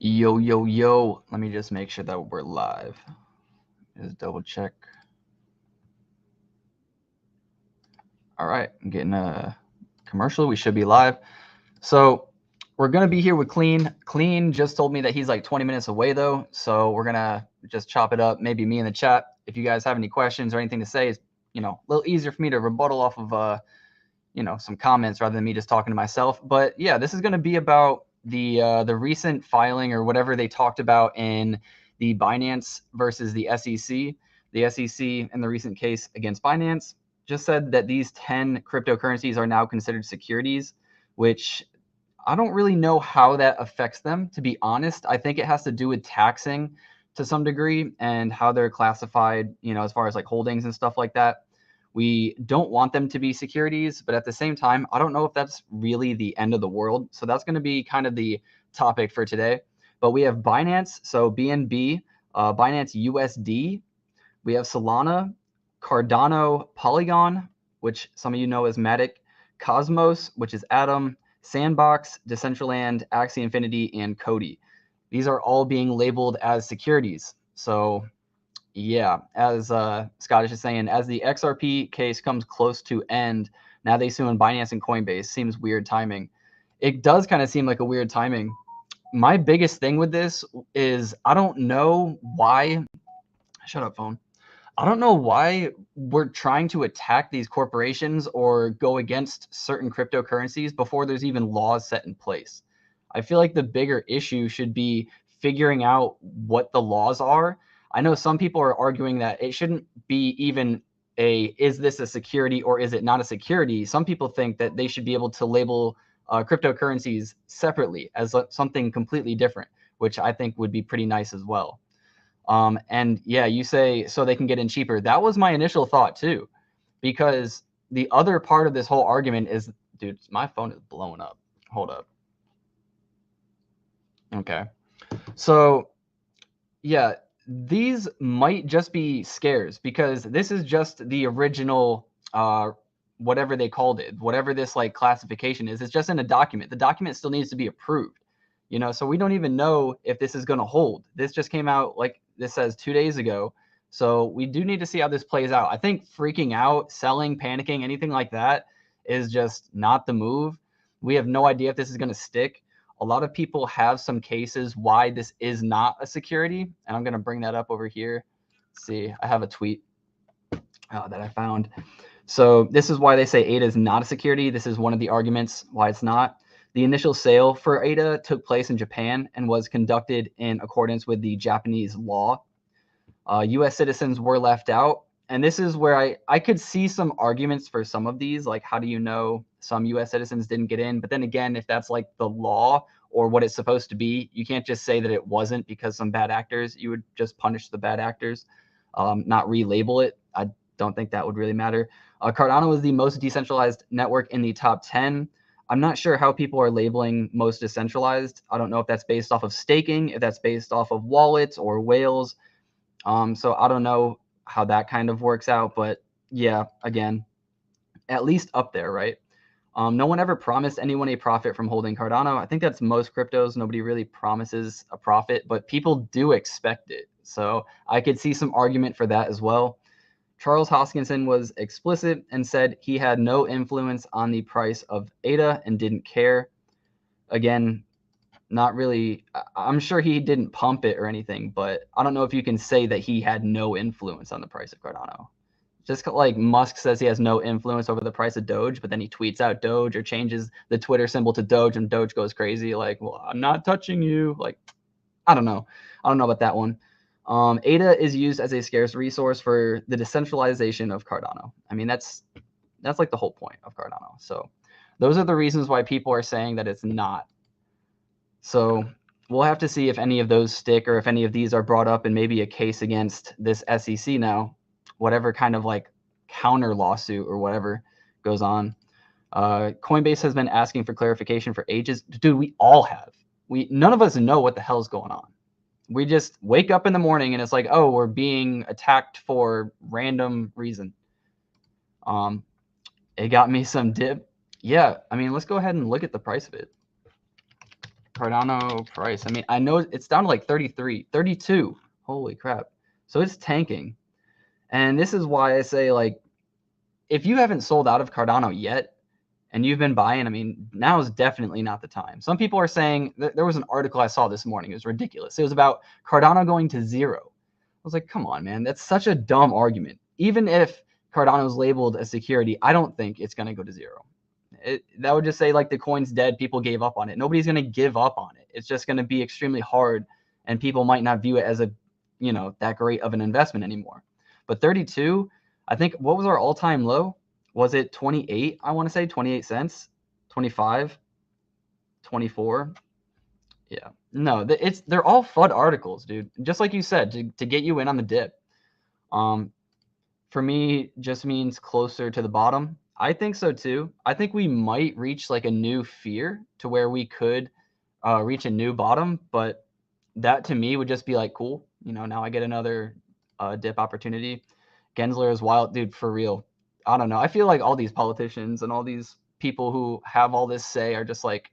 Yo, yo, yo. Let me just make sure that we're live. Just double check. All right, I'm getting a commercial. We should be live. So we're going to be here with Clean. Clean just told me that he's like 20 minutes away, though. So we're going to just chop it up. Maybe me in the chat. If you guys have any questions or anything to say, it's, a little easier for me to rebuttal off of, some comments rather than me just talking to myself. But yeah, this is going to be about the recent filing or whatever they talked about in the Binance versus the SEC. The SEC in the recent case against Binance just said that these 10 cryptocurrencies are now considered securities, which I don't really know how that affects them, to be honest. I think it has to do with taxing to some degree and how they're classified, as far as like holdings and stuff like that. We don't want them to be securities, but at the same time, I don't know if that's really the end of the world. So that's going to be kind of the topic for today. But we have Binance, so BNB, Binance USD. We have Solana, Cardano, Polygon, which some of you know as Matic, Cosmos, which is Atom, Sandbox, Decentraland, Axie Infinity, and Cody. These are all being labeled as securities. So yeah, as Scottish is saying, as the XRP case comes close to end, now they sue in Binance and Coinbase. Seems weird timing. It does kind of seem like a weird timing. My biggest thing with this is I don't know why. Shut up, phone. I don't know why we're trying to attack these corporations or go against certain cryptocurrencies before there's even laws set in place. I feel like the bigger issue should be figuring out what the laws are. I know some people are arguing that it shouldn't be even is this a security or is it not a security? Some people think that they should be able to label cryptocurrencies separately as something completely different, which I think would be pretty nice as well. And yeah, you say so they can get in cheaper. That was my initial thought too, because the other part of this whole argument is, dude, my phone is blowing up. Hold up. Okay. So yeah, these might just be scares because this is just the original, whatever they called it, whatever this like classification is. It's just in a document. The document still needs to be approved. So we don't even know if this is going to hold. This just came out, like this says, 2 days ago. So we do need to see how this plays out. I think freaking out, selling, panicking, anything like that is just not the move. We have no idea if this is going to stick. A lot of people have some cases why this is not a security, and I'm going to bring that up over here. Let's see, I have a tweet that I found. So this is why they say ADA is not a security. This is one of the arguments why it's not. The initial sale for ADA took place in Japan and was conducted in accordance with the Japanese law. U.S. citizens were left out. And this is where I could see some arguments for some of these, like how do you know some U.S. citizens didn't get in? But then again, if that's like the law or what it's supposed to be, you can't just say that it wasn't because some bad actors. You would just punish the bad actors, not relabel it. I don't think that would really matter. Cardano is the most decentralized network in the top 10. I'm not sure how people are labeling most decentralized. I don't know if that's based off of staking, if that's based off of wallets or whales. So I don't know how that kind of works out, but yeah, again, at least up there, right? No one ever promised anyone a profit from holding Cardano. I think that's most cryptos. Nobody really promises a profit, but people do expect it. So I could see some argument for that as well. Charles Hoskinson was explicit and said he had no influence on the price of ADA and didn't care. Again, not really. I'm sure he didn't pump it or anything, but I don't know if you can say that he had no influence on the price of Cardano. Just like Musk says he has no influence over the price of Doge, but then he tweets out Doge or changes the Twitter symbol to Doge and Doge goes crazy. Like, well, I'm not touching you. Like, I don't know. I don't know about that one. ADA is used as a scarce resource for the decentralization of Cardano. I mean, that's like the whole point of Cardano. So those are the reasons why people are saying that it's not. So we'll have to see if any of those stick or if any of these are brought up in maybe a case against this SEC now, whatever kind of like counter lawsuit or whatever goes on. Coinbase has been asking for clarification for ages. Dude, we all have. None of us know what the hell's going on. We just wake up in the morning and it's like, oh, we're being attacked for random reason. It got me some dip. Yeah, I mean, let's go ahead and look at the price of it. Cardano price. I mean, I know it's down to like 33, 32. Holy crap. So it's tanking. And this is why I say, like, if you haven't sold out of Cardano yet and you've been buying, I mean, now is definitely not the time. Some people are saying, there was an article I saw this morning. It was ridiculous. It was about Cardano going to zero. I was like, come on, man. That's such a dumb argument. Even if Cardano is labeled a security, I don't think it's going to go to zero. That would just say, like, the coin's dead. People gave up on it. Nobody's going to give up on it. It's just going to be extremely hard, and people might not view it as a, that great of an investment anymore. But 32, I think, what was our all-time low? Was it 28? I want to say 28 cents, 25, 24. Yeah, no, they're all FUD articles, dude. Just like you said, to get you in on the dip. For me, just means closer to the bottom. I think so too. I think we might reach like a new fear to where we could reach a new bottom, but that to me would just be like, cool. Now I get another dip opportunity. Gensler is wild, dude, for real. I don't know. I feel like all these politicians and all these people who have all this say are just like,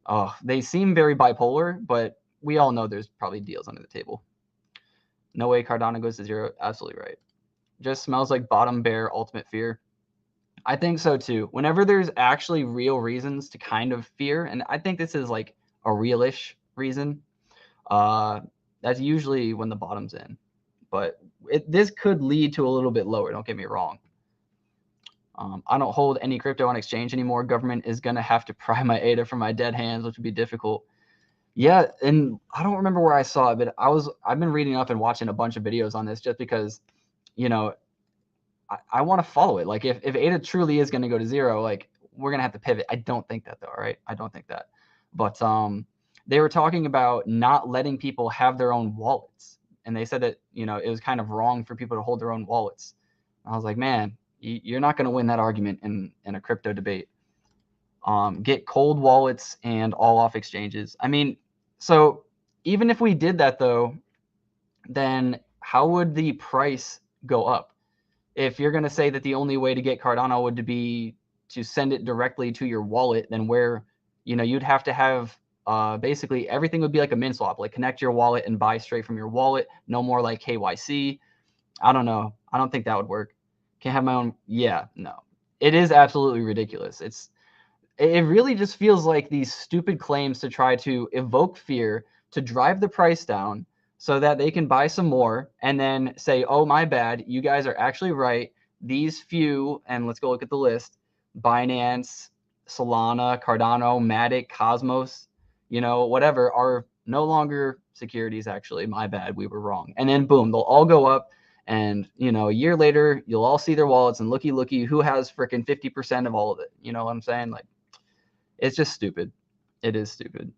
oh, they seem very bipolar, but we all know there's probably deals under the table. No way Cardano goes to zero. Absolutely right. Just smells like bottom bear ultimate fear. I think so too. Whenever there's actually real reasons to kind of fear, and I think this is like a realish reason, that's usually when the bottom's in. But this could lead to a little bit lower. Don't get me wrong. I don't hold any crypto on exchange anymore. Government is going to have to pry my ADA from my dead hands, which would be difficult. Yeah, and I don't remember where I saw it, but I've been reading up and watching a bunch of videos on this just because, I want to follow it. Like, if ADA truly is going to go to zero, like, we're going to have to pivot. I don't think that, though, right? I don't think that. But they were talking about not letting people have their own wallets. And they said that, it was kind of wrong for people to hold their own wallets. I was like, man, you're not going to win that argument in a crypto debate. Get cold wallets and all off exchanges. I mean, so even if we did that, though, then how would the price go up? If you're going to say that the only way to get Cardano would be to send it directly to your wallet, then where, you'd have to have basically everything would be like a min swap, like connect your wallet and buy straight from your wallet. No more like KYC. I don't know. I don't think that would work. Can't have my own. Yeah, no. It is absolutely ridiculous. It really just feels like these stupid claims to try to evoke fear to drive the price down so that they can buy some more and then say, oh, my bad, you guys are actually right. These few, and let's go look at the list, Binance, Solana, Cardano, Matic, Cosmos, whatever, are no longer securities, actually. My bad, we were wrong. And then boom, they'll all go up. And, a year later, you'll all see their wallets and looky, who has freaking 50% of all of it? You know what I'm saying? Like, it's just stupid. It is stupid.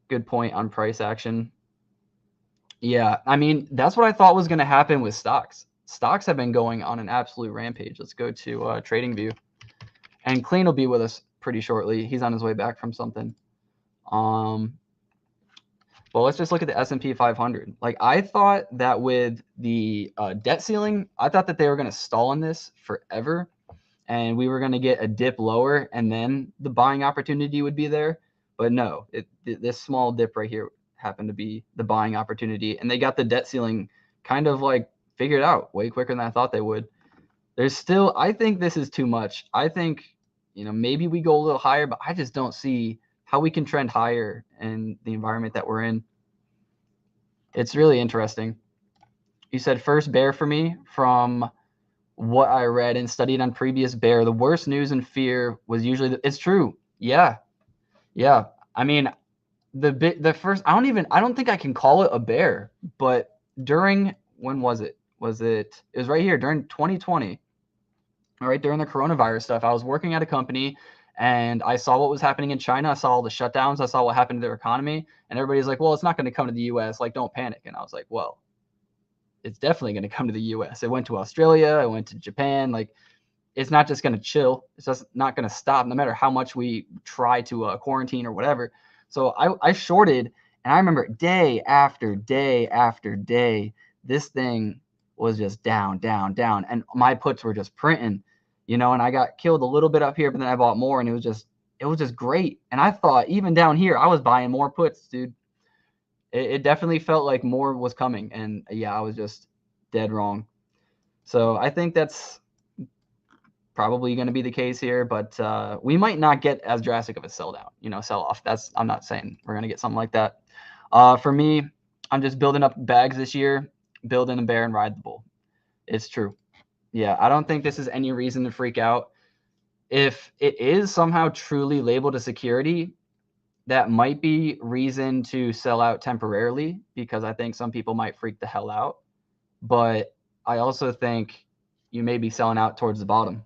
Good point on price action. Yeah, I mean, that's what I thought was going to happen with stocks. Stocks have been going on an absolute rampage. Let's go to TradingView. And Clean will be with us pretty shortly. He's on his way back from something. Well, let's just look at the S&P 500. Like, I thought that with the debt ceiling, I thought that they were going to stall on this forever. And we were going to get a dip lower, and then the buying opportunity would be there. But no, this small dip right here happened to be the buying opportunity. And they got the debt ceiling kind of like figured out way quicker than I thought they would. There's still, I think this is too much. I think, maybe we go a little higher, but I just don't see how we can trend higher in the environment that we're in. It's really interesting. You said first bear for me from what I read and studied on previous bear. The worst news and fear was usually it's true. Yeah. I mean, the first, I don't think I can call it a bear, but when was it? It was right here during 2020. All right, during the coronavirus stuff. I was working at a company and I saw what was happening in China. I saw all the shutdowns. I saw what happened to their economy. And everybody's like, well, it's not going to come to the US. Like, don't panic. And I was like, well, it's definitely going to come to the US. It went to Australia. It went to Japan. Like, it's not just going to chill. It's just not going to stop no matter how much we try to quarantine or whatever. So I shorted, and I remember day after day after day, this thing was just down. And my puts were just printing, and I got killed a little bit up here, but then I bought more, and it it was just great. And I thought even down here, I was buying more puts, dude. It definitely felt like more was coming. And yeah, I was just dead wrong. So I think that's probably going to be the case here, but we might not get as drastic of a sell down, sell off. I'm not saying we're going to get something like that. For me, I'm just building up bags this year, building a bear and ride the bull. It's true. Yeah, I don't think this is any reason to freak out. If it is somehow truly labeled a security, that might be reason to sell out temporarily, because I think some people might freak the hell out. But I also think you may be selling out towards the bottom.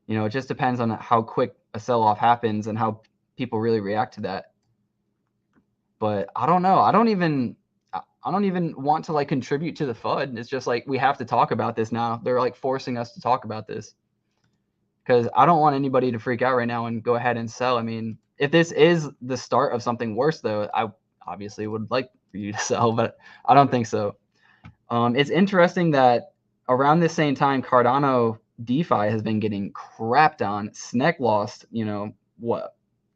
It just depends on how quick a sell-off happens and how people really react to that. But I don't know. I don't even want to like contribute to the FUD. It's just like we have to talk about this now. They're like forcing us to talk about this, because I don't want anybody to freak out right now and go ahead and sell. I mean, if this is the start of something worse, though, I obviously would like for you to sell, but I don't think so. It's interesting that around the same time, Cardano DeFi has been getting crapped on. SNEC lost, what, a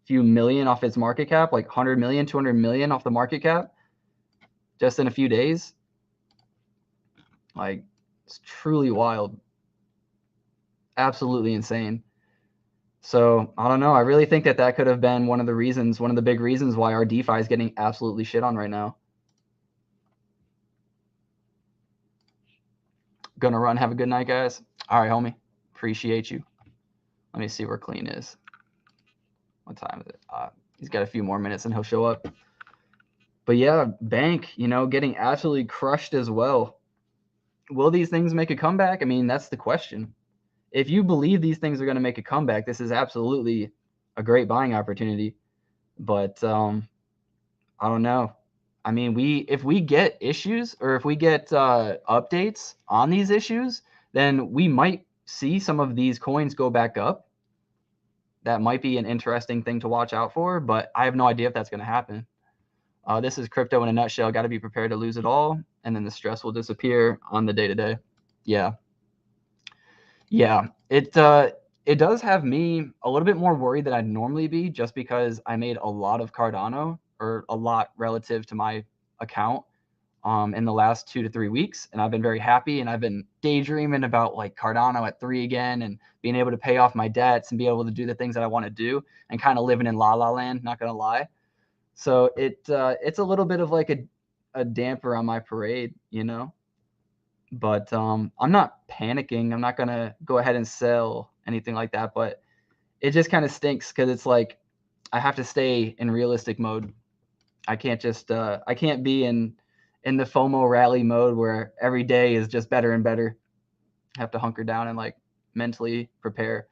few million off its market cap, like 100 million, 200 million off the market cap just in a few days. Like, it's truly wild. Absolutely insane. So I don't know. I really think that could have been one of the big reasons why our DeFi is getting absolutely shit on right now. Gonna run. Have a good night, guys. All right, homie. Appreciate you. Let me see where Clean is. What time is it? He's got a few more minutes and he'll show up. But yeah, Bank, getting absolutely crushed as well. Will these things make a comeback? I mean, that's the question. If you believe these things are going to make a comeback, this is absolutely a great buying opportunity. But I don't know. I mean, if we get issues, or if we get updates on these issues, then we might see some of these coins go back up. That might be an interesting thing to watch out for, but I have no idea if that's going to happen. This is crypto in a nutshell. Got to be prepared to lose it all, and then the stress will disappear on the day-to-day. Yeah. It does have me a little bit more worried than I'd normally be, just because I made a lot of Cardano, or a lot relative to my account, in the last 2 to 3 weeks, and I've been very happy, and I've been daydreaming about like Cardano at 3 again, and being able to pay off my debts and be able to do the things that I want to do, and kind of living in la la land, not gonna lie. So it's a little bit of like a damper on my parade, but I'm not panicking. I'm not gonna go ahead and sell anything like that, but it just kind of stinks, because it's like I have to stay in realistic mode. I can't just I can't be in the FOMO rally mode where every day is just better and better. I have to hunker down and like mentally prepare.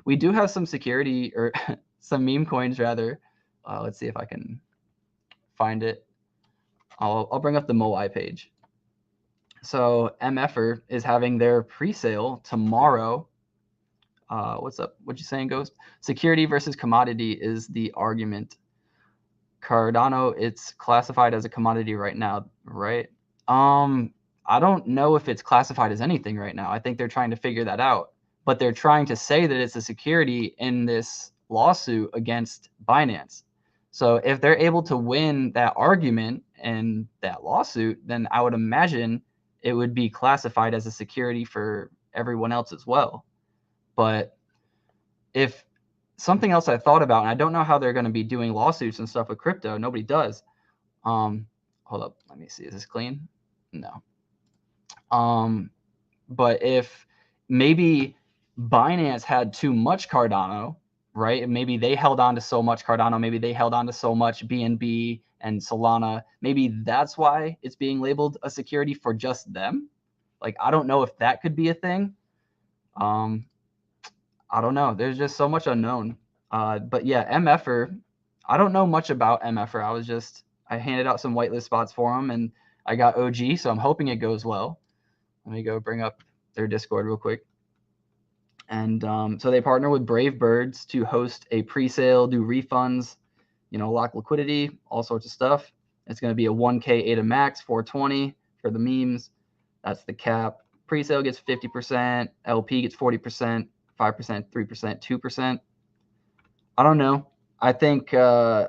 We do have some security, or some meme coins rather. Let's see if I can find it. I'll bring up the Moai page. So MFer is having their pre-sale tomorrow. What's up? What you saying, Ghost? Security versus commodity is the argument. Cardano, it's classified as a commodity right now, right? I don't know if it's classified as anything right now. I think they're trying to figure that out, but they're trying to say that it's a security in this lawsuit against Binance. So if they're able to win that argument and that lawsuit, then I would imagine it would be classified as a security for everyone else as well. But if something else I thought about, and I don't know how they're going to be doing lawsuits and stuff with crypto. Nobody does. Hold up. Let me see. Is this clean? No. But if maybe Binance had too much Cardano, right? And maybe they held on to so much Cardano. Maybe they held on to so much BNB and Solana. Maybe that's why it's being labeled a security for just them. Like, I don't know if that could be a thing. I don't know. There's just so much unknown. But yeah, MFer, I don't know much about MFer. I handed out some whitelist spots for them, and I got OG, so I'm hoping it goes well. Let me go bring up their Discord real quick. And so they partner with Brave Birds to host a pre-sale, do refunds, lock liquidity, all sorts of stuff. It's going to be a 1K ADA max, 420 for the memes. That's the cap. Pre-sale gets 50%, LP gets 40%, 5%, 3%, 2%. I don't know. I think our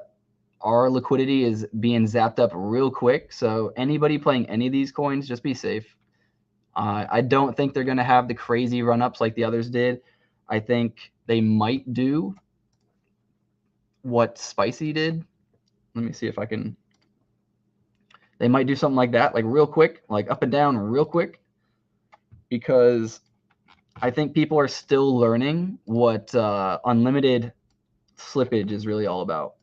liquidity is being zapped up real quick. So anybody playing any of these coins, just be safe. I don't think they're going to have the crazy run-ups like the others did. I think they might do what Spicy did. Let me see if I can. They might do something like that, like real quick, like up and down real quick, because I think people are still learning what unlimited slippage is really all about.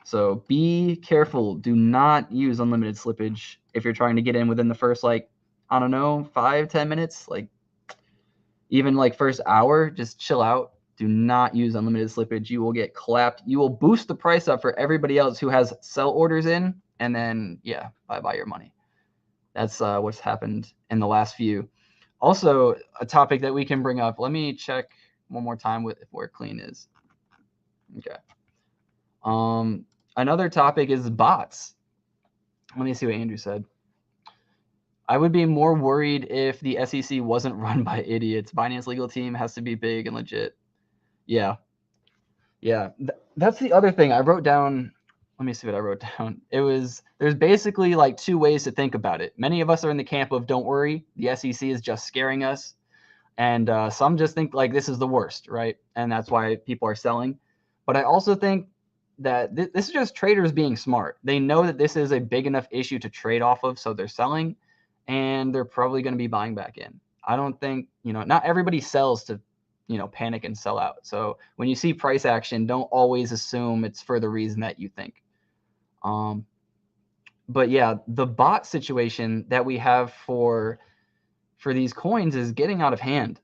So be careful. Do not use unlimited slippage if you're trying to get in within the first, like, I don't know, 5-10 minutes, like even like first hour. Just chill out. Do not use unlimited slippage. You will get clapped. You will boost the price up for everybody else who has sell orders in, and then yeah, bye your money. That's what's happened in the last few. Also, a topic that we can bring up. Let me check one more time with where clean is. Okay. Another topic is bots. Let me see what Andrew said. I would be more worried if the SEC wasn't run by idiots. Binance legal team has to be big and legit. Yeah. That's the other thing I wrote down. Let me see what I wrote down. There's basically like two ways to think about it. Many of us are in the camp of don't worry, the SEC is just scaring us. And some just think like this is the worst, right? And that's why people are selling. But I also think that this is just traders being smart. They know that this is a big enough issue to trade off of, so they're selling, and they're probably going to be buying back in. I don't think, not everybody sells to, panic and sell out. So when you see price action, don't always assume it's for the reason that you think. But yeah, the bot situation that we have for these coins is getting out of hand.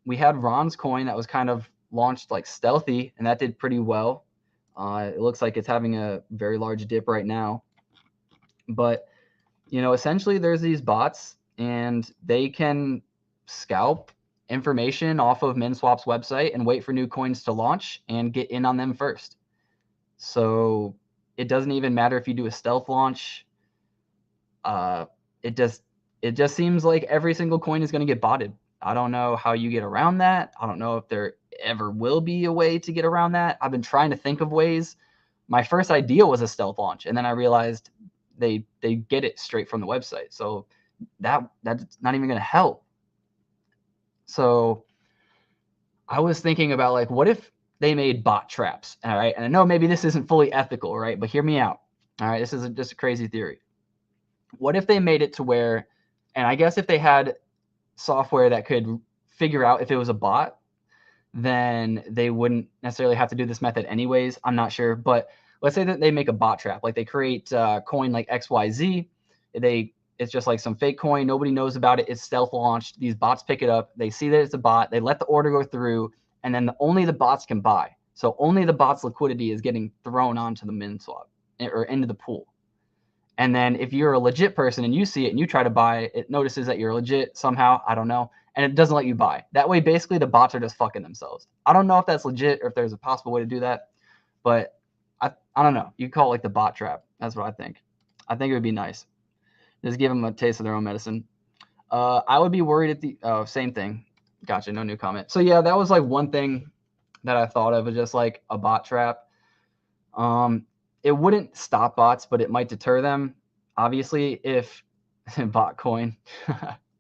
We had Ron's coin that was kind of launched like stealthy, and that did pretty well. It looks like it's having a very large dip right now. But, essentially there's these bots, and they can scalp information off of MinSwap's website and wait for new coins to launch and get in on them first. So it doesn't even matter if you do a stealth launch. It just seems like every single coin is going to get botted. I don't know how you get around that. I don't know if there ever will be a way to get around that. I've been trying to think of ways. My first idea was a stealth launch, and then I realized they get it straight from the website. So that's not even going to help. So I was thinking about like, what if they made bot traps? All right. And I know maybe this isn't fully ethical, right? But hear me out. All right. This is just a crazy theory. What if they made it to where, and I guess if they had software that could figure out if it was a bot, then they wouldn't necessarily have to do this method anyways. I'm not sure. But let's say that they make a bot trap. Like they create a coin like XYZ. It's just like some fake coin. Nobody knows about it. It's stealth launched. These bots pick it up. They see that it's a bot. They let the order go through, and then only the bots can buy. So only the bot's liquidity is getting thrown onto the MinSwap or into the pool. And then if you're a legit person and you see it and you try to buy, it notices that you're legit somehow. I don't know. And it doesn't let you buy. That way, basically, the bots are just fucking themselves. I don't know if that's legit or if there's a possible way to do that. But I don't know. You call it like the bot trap. That's what I think. I think it would be nice. Just give them a taste of their own medicine. I would be worried at the same thing. Gotcha. No new comment. So yeah, that was like one thing that I thought of, is just like a bot trap. It wouldn't stop bots, but it might deter them. Obviously, if bot coin,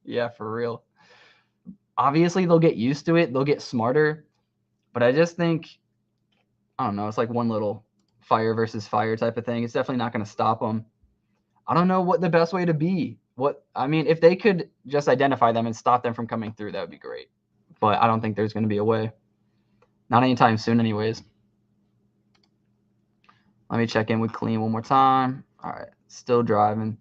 yeah, for real. Obviously, they'll get used to it. They'll get smarter. But I just think, I don't know, it's like one little fire versus fire type of thing. It's definitely not going to stop them. I don't know what the best way to be. If they could just identify them and stop them from coming through, that would be great. But I don't think there's going to be a way. Not anytime soon anyways. Let me check in with clean one more time. All right, still driving.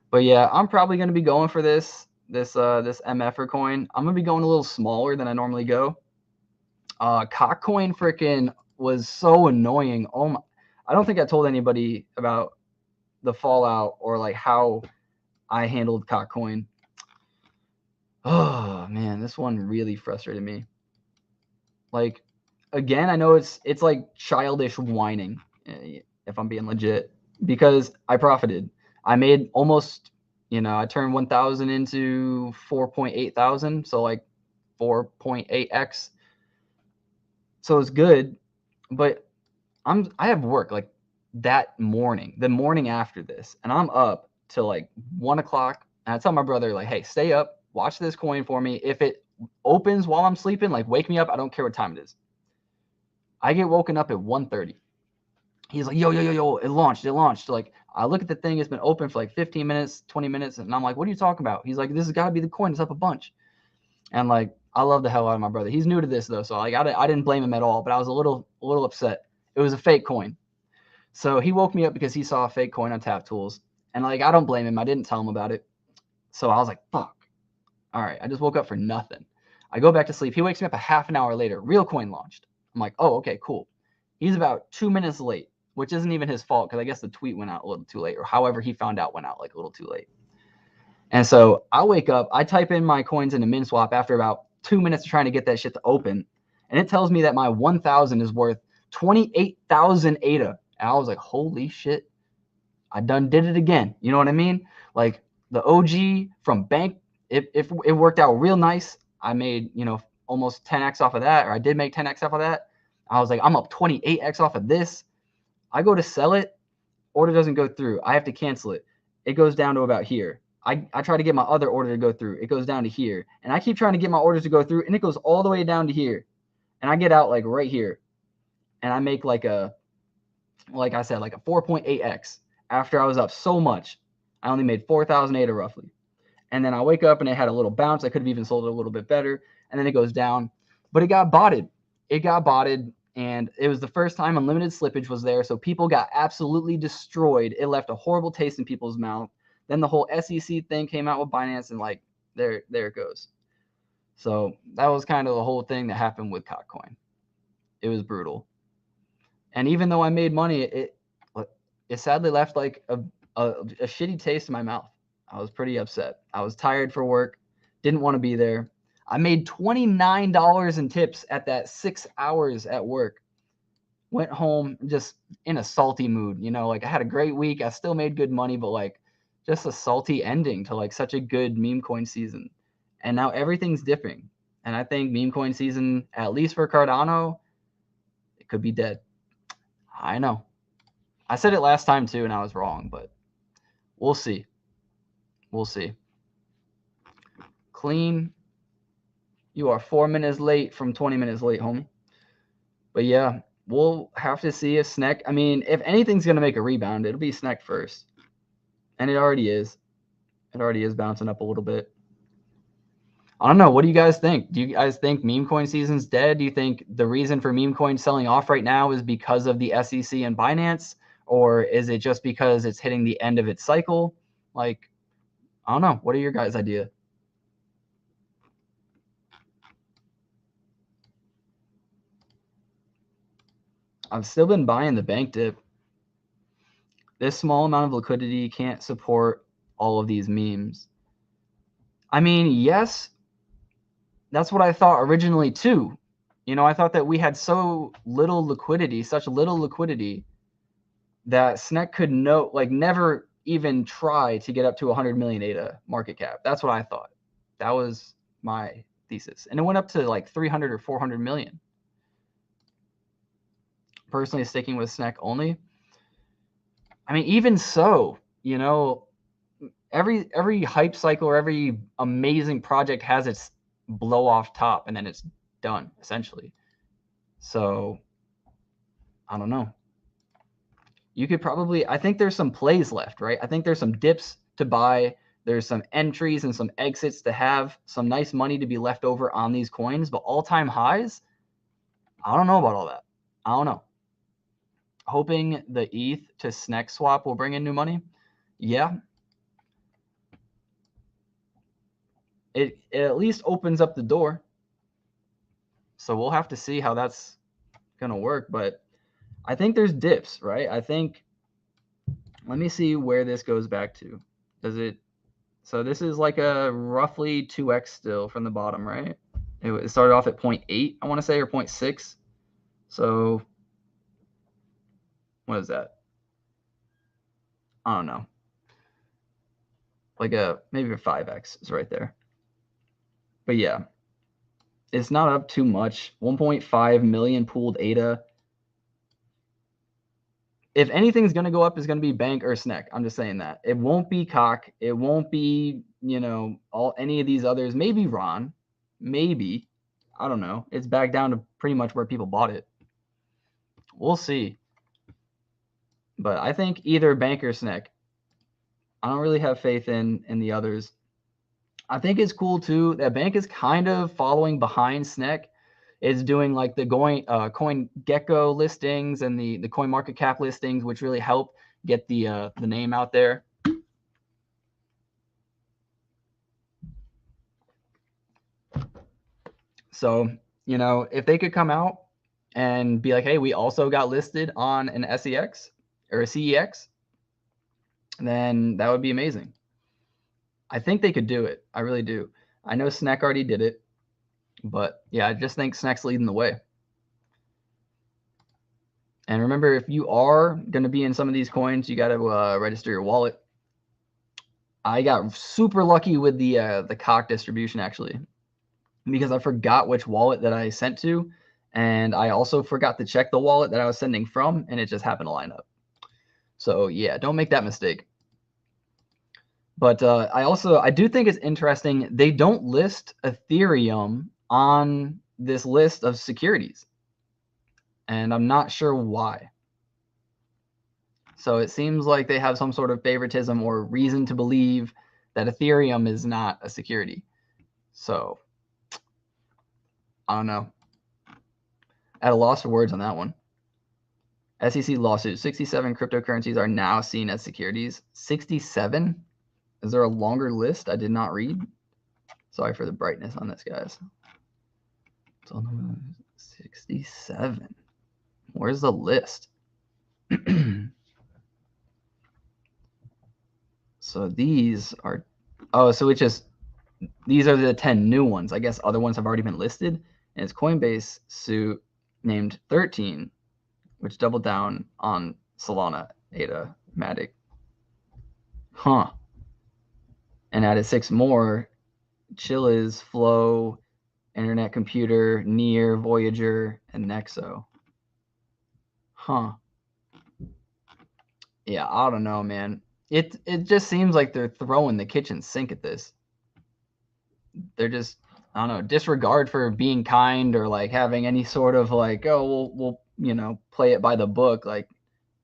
But yeah, I'm probably going to be going for this MFer coin. I'm going to be going a little smaller than I normally go. Cock coin freaking was so annoying. Oh my, I don't think I told anybody about the fallout or like how I handled cock coin. Oh man, this one really frustrated me. Like, again, I know it's like childish whining, if I'm being legit, because I profited. I made almost, I turned 1,000 into 4.8 thousand, so like 4.8x. So it's good. But I have work like that morning, the morning after this, and I'm up till like 1 o'clock. And I tell my brother, like, hey, stay up, watch this coin for me. If it opens while I'm sleeping, like wake me up. I don't care what time it is. I get woken up at 1:30. He's like, yo, it launched. Like, I look at the thing, it's been open for like 15 minutes, 20 minutes, and I'm like, what are you talking about? He's like, this has got to be the coin. It's up a bunch. And like, I love the hell out of my brother. He's new to this though, so like, I didn't blame him at all, but I was a little upset. It was a fake coin. So he woke me up because he saw a fake coin on Tap Tools, and like, I don't blame him. I didn't tell him about it. So I was like, fuck. All right, I just woke up for nothing. I go back to sleep. He wakes me up a half an hour later. Real coin launched. I'm like, oh, okay, cool. He's about 2 minutes late, which isn't even his fault because I guess the tweet went out a little too late, or however he found out went out like a little too late. And so I wake up, I type in my coins into MinSwap after about 2 minutes of trying to get that shit to open, and it tells me that my 1,000 is worth 28,000 ADA. And I was like, holy shit, I done did it again. You know what I mean? Like the OG from bank, if it worked out real nice, I made, almost 10x off of that, or I did make 10x off of that. I was like, I'm up 28x off of this. I go to sell it, order doesn't go through. I have to cancel it. It goes down to about here. I try to get my other order to go through. It goes down to here. And I keep trying to get my orders to go through, and it goes all the way down to here. And I get out like right here. And I make like I said, like a 4.8x. After I was up so much, I only made 4,000 ADA roughly. And then I wake up and it had a little bounce. I could have even sold it a little bit better. And then it goes down. But it got botted. And it was the first time unlimited slippage was there. So people got absolutely destroyed. It left a horrible taste in people's mouth. Then the whole SEC thing came out with Binance, and like there it goes. So that was kind of the whole thing that happened with Cotcoin. It was brutal. And even though I made money, it sadly left like a shitty taste in my mouth. I was pretty upset. I was tired for work, didn't want to be there. I made $29 in tips at that 6 hours at work. Went home just in a salty mood. Like I had a great week. I still made good money, but like just a salty ending to like such a good meme coin season. And now everything's dipping. And I think meme coin season, at least for Cardano, it could be dead. I know. I said it last time too, and I was wrong, but we'll see. We'll see. Clean. You are 4 minutes late from 20 minutes late, homie. But yeah, we'll have to see if SNEC, I mean, if anything's going to make a rebound, it'll be SNEC first. And it already is. It already is bouncing up a little bit. I don't know. What do you guys think? Do you guys think meme coin season's dead? Do you think the reason for meme coin selling off right now is because of the SEC and Binance? Or is it just because it's hitting the end of its cycle? Like, I don't know. What are your guys' idea? I've still been buying the bank dip. This small amount of liquidity can't support all of these memes. I mean, yes, that's what I thought originally too. I thought that we had so little liquidity, such little liquidity, that SNEC could never even try to get up to 100 million ADA market cap. That's what I thought. That was my thesis. And it went up to like 300 or 400 million. Personally sticking with SNEC only. I mean, even so, every hype cycle or every amazing project has its blow off top, and then it's done essentially. So I don't know. You could probably, I think there's some plays left, right? I think there's some dips to buy. There's some entries and some exits to have, some nice money to be left over on these coins, but all-time highs, I don't know about all that. I don't know. Hoping the ETH to SNEC swap will bring in new money. Yeah. It at least opens up the door. So we'll have to see how that's going to work. But I think there's dips, right? I think, let me see where this goes back to. So this is like a roughly 2x still from the bottom, right? It started off at 0.8, I want to say, or 0.6. So what is that? I don't know. Like maybe a 5x is right there. But yeah, it's not up too much. 1.5 million pooled ADA. if anything's going to go up, it's going to be Bank or SNEC. I'm just saying that. It won't be Cock. It won't be, you know, any of these others. Maybe Ron. Maybe. I don't know. It's back down to pretty much where people bought it. We'll see. But I think either Bank or SNEC. I don't really have faith in the others. I think it's cool too that Bank is kind of following behind SNEC. It's doing like the Coin Gecko listings and the Coin Market Cap listings, which really help get the name out there. So, you know, if they could come out and be like, hey, we also got listed on an SEX or a CEX, then that would be amazing. I think they could do it. I really do. I know SNEC already did it, but yeah, I just think SNEC's leading the way. And remember, if you are going to be in some of these coins, you got to register your wallet. I got super lucky with the Cock distribution, actually, because I forgot which wallet that I sent to, and I also forgot to check the wallet that I was sending from, and it just happened to line up. So yeah, don't make that mistake. But I do think it's interesting. They don't list Ethereum on this list of securities, and I'm not sure why. So it seems like they have some sort of favoritism or reason to believe that Ethereum is not a security. So I don't know. At a loss for words on that one. SEC lawsuit. 67 cryptocurrencies are now seen as securities. 67? Is there a longer list I did not read? Sorry for the brightness on this, guys. 67. Where's the list? So these are, so it's just, these are the 10 new ones. I guess other ones have already been listed. And it's Coinbase suit named 13, which doubled down on Solana, ADA, Matic. Huh. And added 6 more: Chiliz, Flow, Internet Computer, Near, Voyager, and Nexo. Huh. Yeah, I don't know, man. It just seems like they're throwing the kitchen sink at this. They're just, I don't know, disregard for being kind or like having any sort of like, oh, we'll you know, play it by the book. Like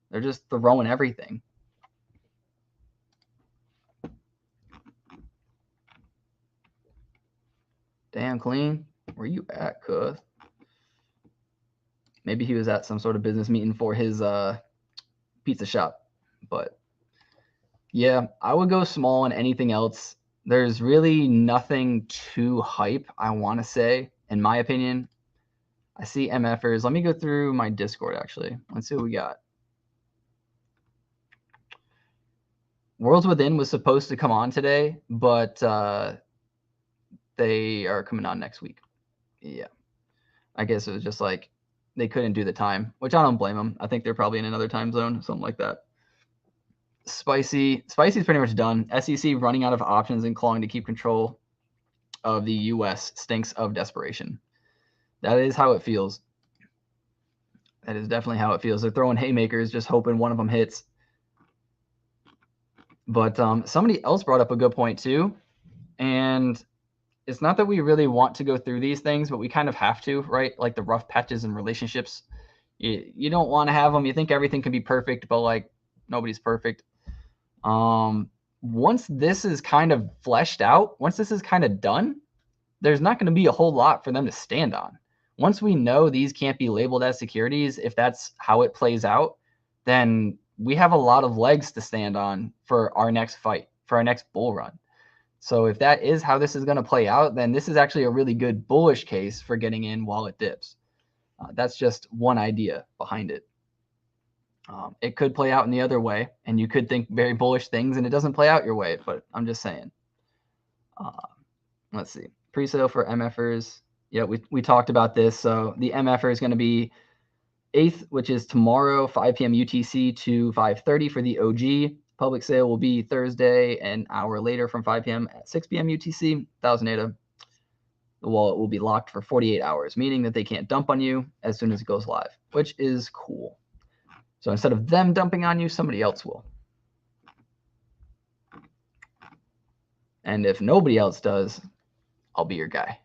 they're just throwing everything. Damn, Clean, where you at, cuz? Maybe he was at some sort of business meeting for his pizza shop. But yeah, I would go small on anything else. There's really nothing too hype, I want to say, in my opinion. I see MFers. Let me go through my Discord, actually. Let's see what we got. Worlds Within was supposed to come on today, but they are coming on next week. Yeah. I guess it was just like they couldn't do the time, which I don't blame them. I think they're probably in another time zone, something like that. Spicy's pretty much done. SEC running out of options and clawing to keep control of the U.S. stinks of desperation. That is how it feels. That is definitely how it feels. They're throwing haymakers, just hoping one of them hits. But somebody else brought up a good point too, and it's not that we really want to go through these things, but we kind of have to, right? Like the rough patches in relationships. You don't want to have them. You think everything can be perfect, but like nobody's perfect. Once this is kind of fleshed out, once this is kind of done, there's not going to be a whole lot for them to stand on. Once we know these can't be labeled as securities, if that's how it plays out, then we have a lot of legs to stand on for our next fight, for our next bull run. So if that is how this is going to play out, then this is actually a really good bullish case for getting in while it dips. That's just one idea behind it. It could play out in the other way, and you could think very bullish things, and it doesn't play out your way, but I'm just saying. Let's see. Pre-sale for MFers. Yeah, we talked about this. So the MFer is going to be 8th, which is tomorrow, 5 p.m. UTC to 5:30 for the OG. Public sale will be Thursday, an hour later from 5 p.m. at 6 p.m. UTC, 1000 ADA. The wallet will be locked for 48 hours, meaning that they can't dump on you as soon as it goes live, which is cool. So instead of them dumping on you, somebody else will. And if nobody else does, I'll be your guy.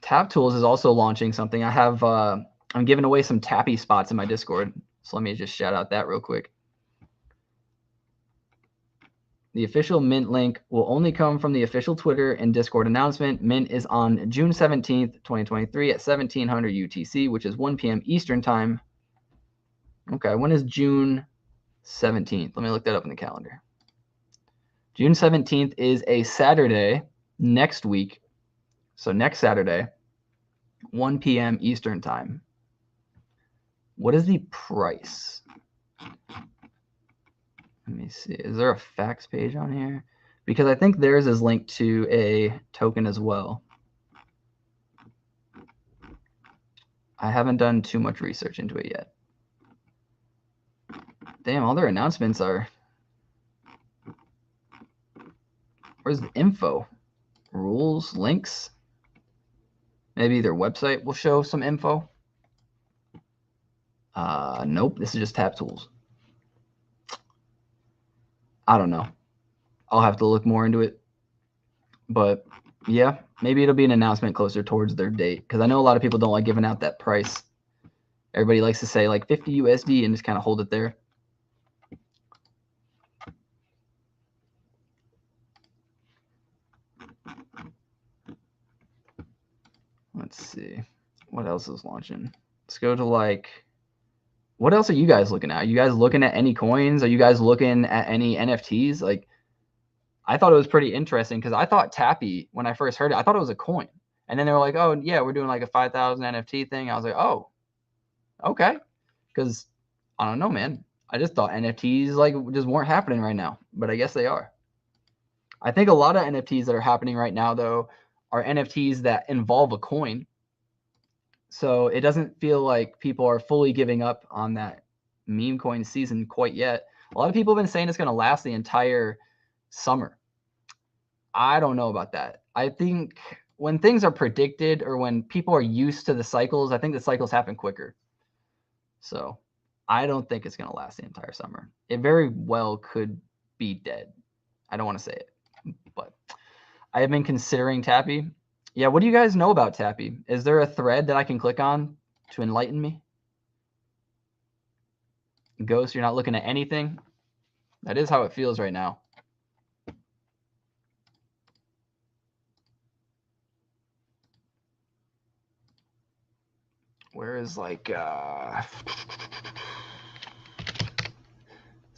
Tap Tools is also launching something. I have I'm giving away some tappy spots in my Discord. So let me just shout out that real quick. The official Mint link will only come from the official Twitter and Discord announcement. Mint is on June 17th, 2023 at 1700 UTC, which is 1 p.m. Eastern time. Okay, when is June 17th? Let me look that up in the calendar. June 17th is a Saturday next week. So next Saturday, 1 p.m. Eastern time. What is the price? Let me see. Is there a facts page on here? Because I think theirs is linked to a token as well. I haven't done too much research into it yet. Damn, all their announcements are... Where's the info? Rules, links? Maybe their website will show some info. Nope, this is just Tap Tools. I don't know. I'll have to look more into it. But yeah, maybe it'll be an announcement closer towards their date. Because I know a lot of people don't like giving out that price. Everybody likes to say like 50 USD and just kind of hold it there. Let's see. What else is launching? Let's go to like... What else are you guys looking at? Are you guys looking at any coins? Are you guys looking at any NFTs? Like, I thought it was pretty interesting because I thought Tappy, when I first heard it, I thought it was a coin. And then they were like, oh, yeah, we're doing like a 5,000 NFT thing. I was like, oh, okay. Because I don't know, man. I just thought NFTs like just weren't happening right now, but I guess they are. I think a lot of NFTs that are happening right now, though, are NFTs that involve a coin. So it doesn't feel like people are fully giving up on that meme coin season quite yet. A lot of people have been saying it's going to last the entire summer. I don't know about that. I think when things are predicted or when people are used to the cycles, I think the cycles happen quicker. So I don't think it's going to last the entire summer. It very well could be dead. I don't want to say it, but I have been considering Tappy. Yeah, what do you guys know about Tappy? Is there a thread that I can click on to enlighten me? Ghost, you're not looking at anything? That is how it feels right now. Where is like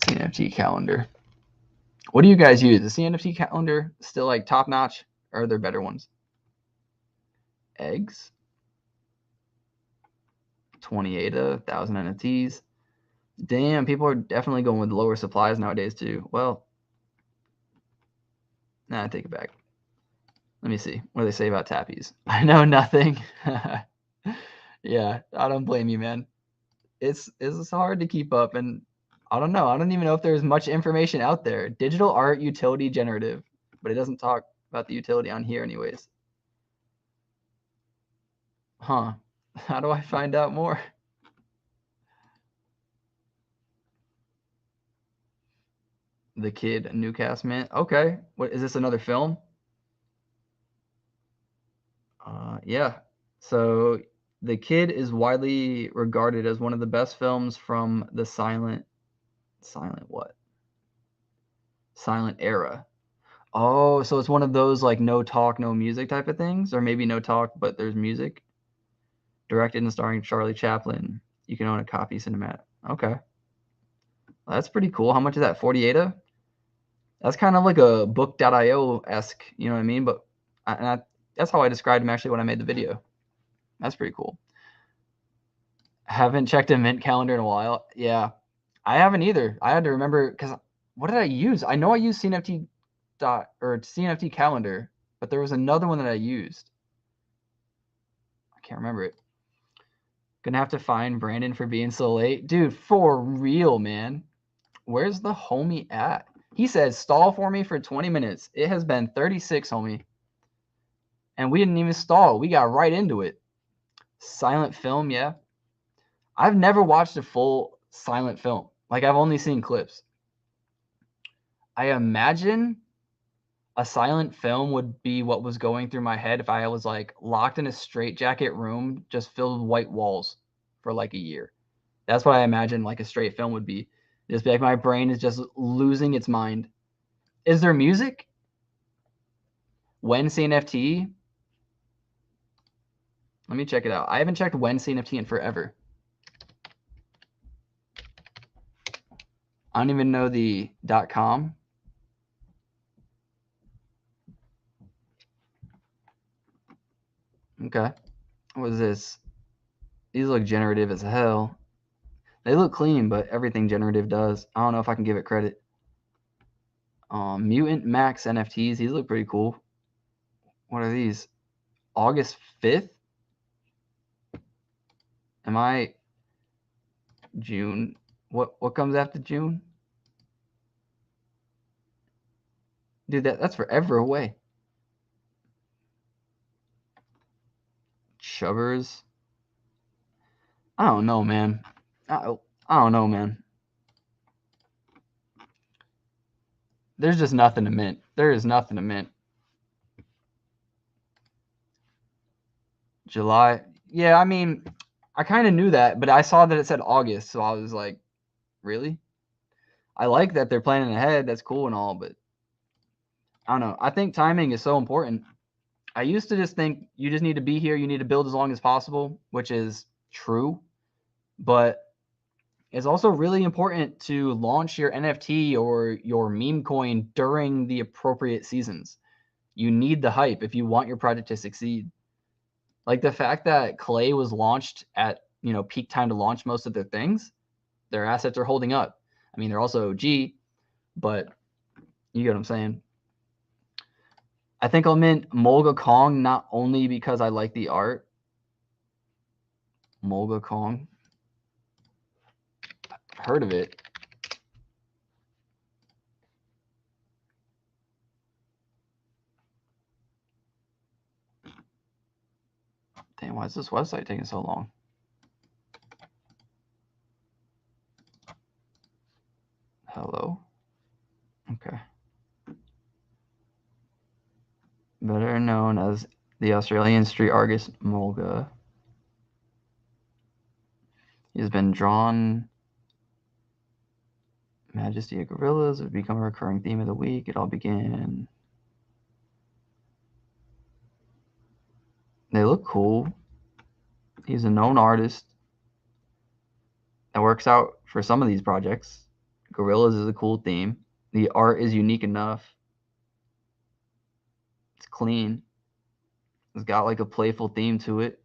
CNFT calendar? What do you guys use? The CNFT calendar still like top notch, or are there better ones? Eggs, 28 1,000 NFTs. Damn, people are definitely going with lower supplies nowadays too. Well, nah, I take it back. Let me see. What do they say about Tappies? I know nothing. Yeah, I don't blame you, man. It's hard to keep up, and I don't know. I don't even know if there's much information out there. Digital art utility generative, but it doesn't talk about the utility on here anyways. Huh. How do I find out more? The Kid, Newcastle Man. Okay. What is this, another film? Yeah. So The Kid is widely regarded as one of the best films from the silent era. Oh, so it's one of those like no talk, no music type of things, or maybe no talk, but there's music. Directed and starring Charlie Chaplin. You can own a copy cinematic. Okay. Well, that's pretty cool. How much is that? 48? That's kind of like a book.io-esque, you know what I mean? But that's how I described him actually when I made the video. That's pretty cool. Haven't checked a Mint calendar in a while. Yeah, I haven't either. I had to remember, because what did I use? I know I used CNFT CNFT calendar, but there was another one that I used. I can't remember it. Gonna have to find Brandon for being so late. Dude, for real, man. Where's the homie at? He says, stall for me for 20 minutes. It has been 36, homie. And we didn't even stall. We got right into it. Silent film, yeah. I've never watched a full silent film. Like, I've only seen clips. I imagine a silent film would be what was going through my head if I was like locked in a straitjacket room just filled with white walls for like a year. That's what I imagine like a straight film would be. Just be like my brain is just losing its mind. Is there music? When CNFT? Let me check it out. I haven't checked when CNFT in forever. I don't even know the .com. Okay. What is this? These look generative as hell. They look clean, but everything generative does. I don't know if I can give it credit. Mutant Max NFTs. These look pretty cool. What are these? August 5th? Am I June? What comes after June? Dude, that's forever away. Chubbers. I don't know, man. I don't know, man. There's just nothing to mint. There is nothing to mint. July. Yeah, I mean, I kind of knew that, but I saw that it said August, so I was like, really? I like that they're planning ahead. That's cool and all, but I don't know. I think timing is so important. I used to just think you just need to be here. You need to build as long as possible, which is true. But it's also really important to launch your NFT or your meme coin during the appropriate seasons. You need the hype if you want your project to succeed. Like the fact that Clay was launched at, peak time to launch most of their things, their assets are holding up. I mean, they're also OG, but you get what I'm saying. I think I'll mint Mulga Kong not only because I like the art. Mulga Kong. Heard of it. Damn, why is this website taking so long? Hello? Okay. Better known as the Australian street artist Mulga. He has been drawn. Majesty of Gorillas have become a recurring theme of the week. It all began. They look cool. He's a known artist. That works out for some of these projects. Gorillas is a cool theme. The art is unique enough. It's clean. It's got like a playful theme to it.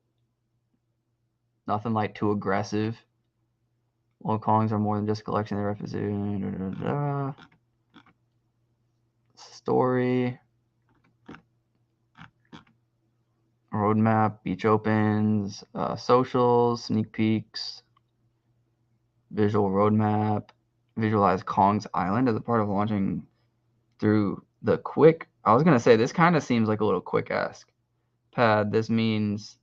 Nothing like too aggressive. All callings are more than just a collection. They represent story, roadmap, beach opens, socials, sneak peeks, visual roadmap, visualize Kong's Island as a part of launching through the quick. I was going to say, this kind of seems like a little quick ask. Pad, this means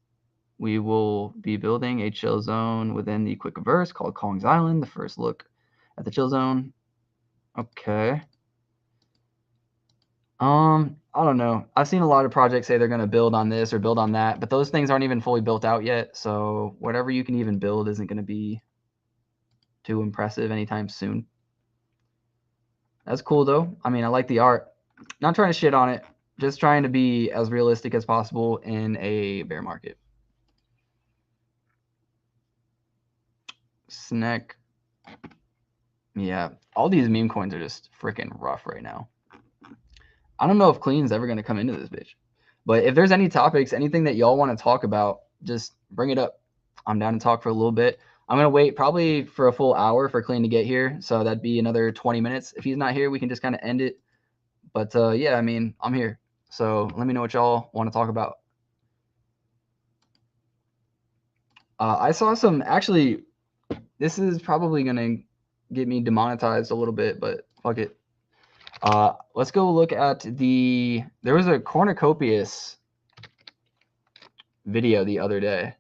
we will be building a chill zone within the quick verse called Kong's Island. The first look at the chill zone. Okay. I don't know. I've seen a lot of projects say they're going to build on this or build on that, but those things aren't even fully built out yet. So whatever you can even build isn't going to be too impressive anytime soon. That's cool though. I mean, I like the art. Not trying to shit on it, just trying to be as realistic as possible in a bear market. Snack. Yeah, all these meme coins are just freaking rough right now. I don't know if Clean's ever going to come into this bitch. But if there's any topics, anything that y'all want to talk about, just bring it up. I'm down to talk for a little bit. I'm going to wait probably for a full hour for Clean to get here. So that'd be another 20 minutes. If he's not here, we can just kind of end it. But yeah, I mean, I'm here. So let me know what y'all want to talk about. I saw some, actually, this is probably going to get me demonetized a little bit, but fuck it. Let's go look at there was a cornucopious video the other day.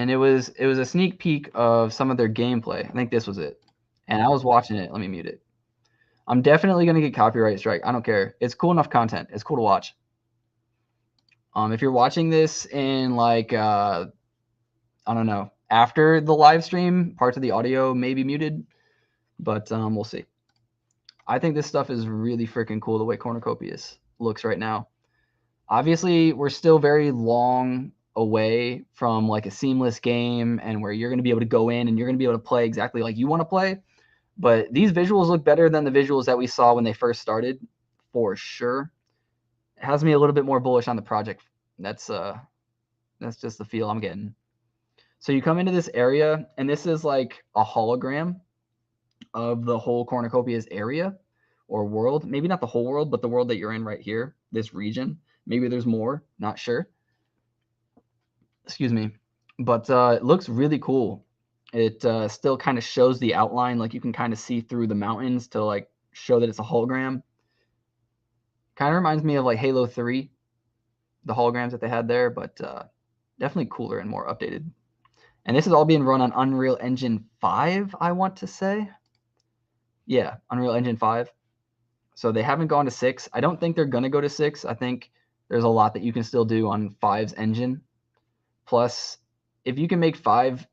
and it was a sneak peek of some of their gameplay. I think this was it, and I was watching it. Let me mute it. I'm definitely gonna get copyright strike. I don't care. It's cool enough content. It's cool to watch. If you're watching this in like I don't know, after the live stream, parts of the audio may be muted, but we'll see. I think this stuff is really freaking cool the way Cornucopias looks right now. Obviously, we're still very long away from like a seamless game and where you're going to be able to go in and you're going to be able to play exactly like you want to play. But these visuals look better than the visuals that we saw when they first started, for sure. It has me a little bit more bullish on the project. That's just the feel I'm getting. So you come into this area, and this is like a hologram of the whole Cornucopias area or world. Maybe not the whole world, but the world that you're in right here, this region. Maybe there's more, not sure. Excuse me. But it looks really cool. It still kind of shows the outline, like you can kind of see through the mountains to like show that it's a hologram. Kind of reminds me of like Halo 3, the holograms that they had there, but definitely cooler and more updated. And this is all being run on Unreal Engine 5, I want to say. Yeah, Unreal Engine 5. So they haven't gone to 6. I don't think they're going to go to 6. I think there's a lot that you can still do on 5's engine. Plus, if you can make 5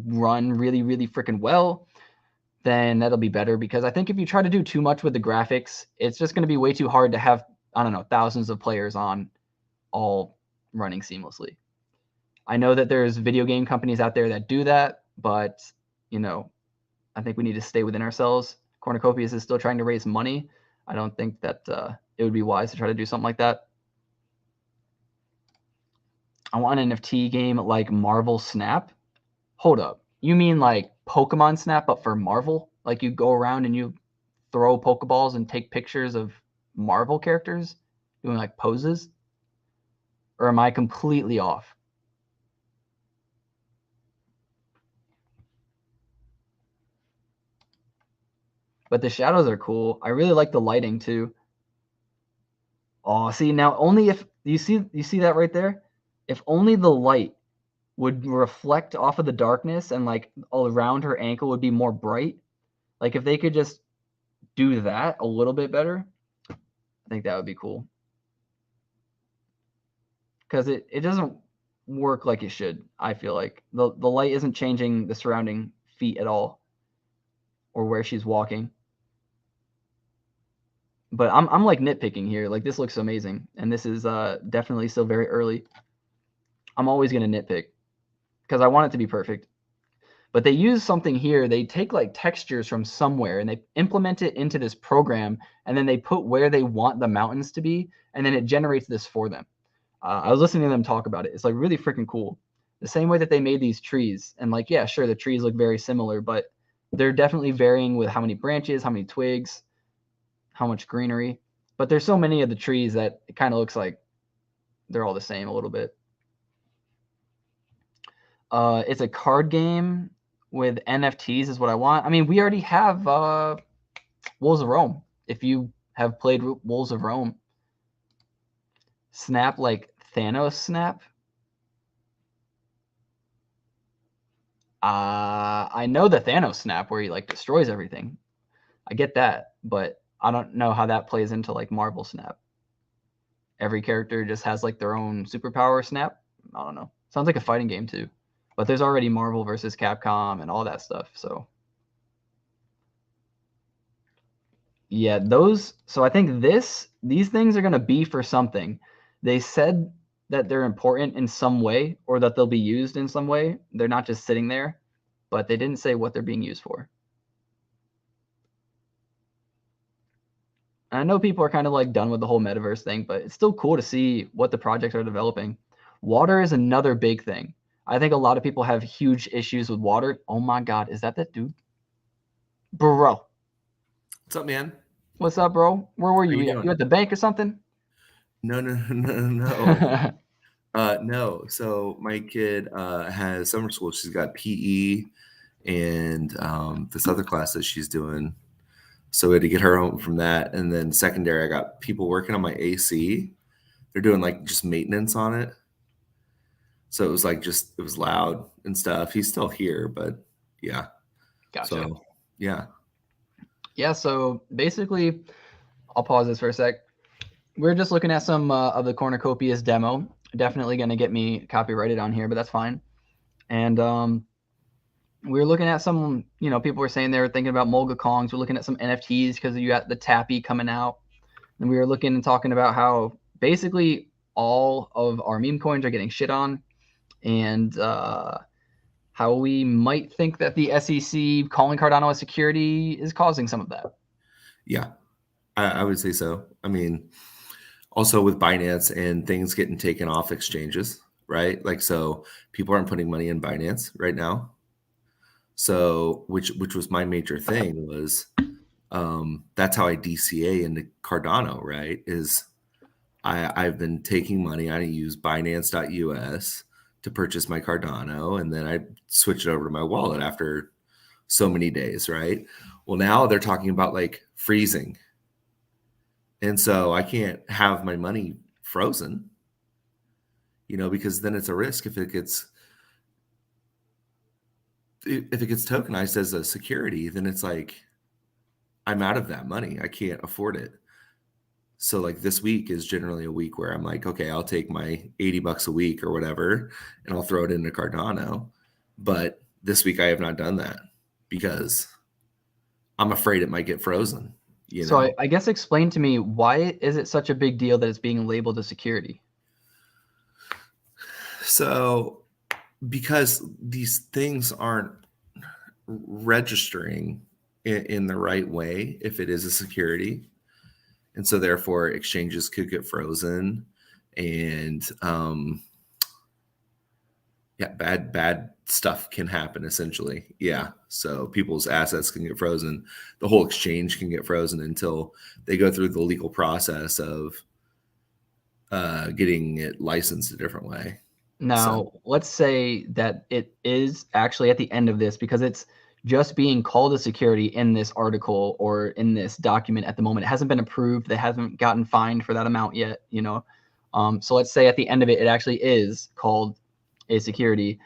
run really, really freaking well, then that'll be better. Because I think if you try to do too much with the graphics, it's just going to be way too hard to have, I don't know, thousands of players on all running seamlessly. I know that there's video game companies out there that do that, but, you know, I think we need to stay within ourselves. Cornucopias is still trying to raise money. I don't think that it would be wise to try to do something like that. I want an NFT game like Marvel Snap. Hold up. You mean like Pokemon Snap, but for Marvel? Like you go around and you throw Pokeballs and take pictures of Marvel characters doing like poses? Or am I completely off? But the shadows are cool. I really like the lighting too. Oh, see now only if you see that right there? If only the light would reflect off of the darkness and like all around her ankle would be more bright. Like if they could just do that a little bit better, I think that would be cool. Because it doesn't work like it should, I feel like. The light isn't changing the surrounding feet at all or where she's walking. But I'm like nitpicking here. Like this looks amazing, and this is definitely still very early. I'm always gonna nitpick because I want it to be perfect. But they use something here. They take like textures from somewhere and they implement it into this program, and then they put where they want the mountains to be, and then it generates this for them. I was listening to them talk about it. It's like really freaking cool. The same way that they made these trees, and like yeah, sure, the trees look very similar, but they're definitely varying with how many branches, how many twigs, how much greenery. But there's so many of the trees that it kind of looks like they're all the same a little bit. It's a card game with NFTs is what I want. I mean, we already have Wolves of Rome. If you have played Wolves of Rome, snap like Thanos snap. I know the Thanos snap where he like destroys everything. I get that, but I don't know how that plays into like Marvel snap. Every character just has like their own superpower snap. I don't know. Sounds like a fighting game too. But there's already Marvel versus Capcom and all that stuff. So yeah, so I think these things are going to be for something. They said that they're important in some way or that they'll be used in some way. They're not just sitting there, but they didn't say what they're being used for. And I know people are kind of like done with the whole metaverse thing, but it's still cool to see what the projects are developing. Water is another big thing. I think a lot of people have huge issues with water. Oh my God, is that dude? Bro. What's up, man? What's up, bro? Where were How you? you You doing? at the bank or something? No, no, no, no, no. No. So my kid has summer school. She's got PE and this other class that she's doing. So we had to get her home from that. And then secondary, I got people working on my AC. They're doing like just maintenance on it. So it was like just it was loud and stuff. He's still here, but yeah. Gotcha. So yeah. Yeah. So basically, I'll pause this for a sec. We're just looking at some of the cornucopias demo. Definitely going to get me copyrighted on here, but that's fine. And we were looking at some, people were saying they were thinking about Mulga Kongs. We're looking at some NFTs because you got the Tappy coming out. And we were looking and talking about how basically all of our meme coins are getting shit on, and how we might think that the SEC calling Cardano a security is causing some of that. Yeah, I would say so. I mean, also with Binance and things getting taken off exchanges, right? Like, so people aren't putting money in Binance right now. So, which was my major thing was, that's how I DCA into Cardano, right? Is I've been taking money. I use Binance.us to purchase my Cardano, and then I switch it over to my wallet after so many days, right? Well, now they're talking about like freezing. And so I can't have my money frozen, because then it's a risk if it gets tokenized as a security, then it's like I'm out of that money. I can't afford it. So like this week is generally a week where I'm like, okay, I'll take my $80 a week or whatever, and I'll throw it into Cardano. But this week I have not done that because I'm afraid it might get frozen. So I guess explain to me, why is it such a big deal that it's being labeled a security? So because these things aren't registering in the right way if it is a security. And so therefore exchanges could get frozen, and bad stuff can happen essentially. Yeah. So people's assets can get frozen. The whole exchange can get frozen until they go through the legal process of getting it licensed a different way. Now, let's say that it is actually at the end of this, because it's just being called a security in this article or in this document at the moment. It hasn't been approved. They haven't gotten fined for that amount yet, So let's say at the end of it, it actually is called a security,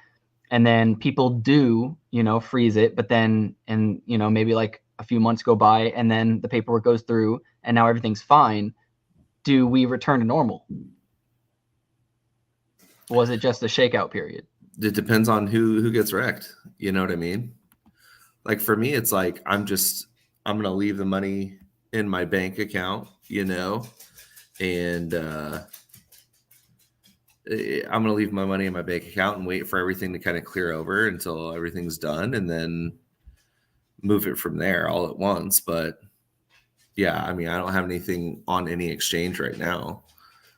and then people do, freeze it. But then, and maybe like a few months go by, and then the paperwork goes through, and now everything's fine. Do we return to normal? Was it just a shakeout period? It depends on who gets wrecked. You know what I mean? Like for me, it's like I'm going to leave the money in my bank account, and I'm going to leave my money in my bank account and wait for everything to kind of clear over until everything's done, and then move it from there all at once. But yeah, I mean, I don't have anything on any exchange right now,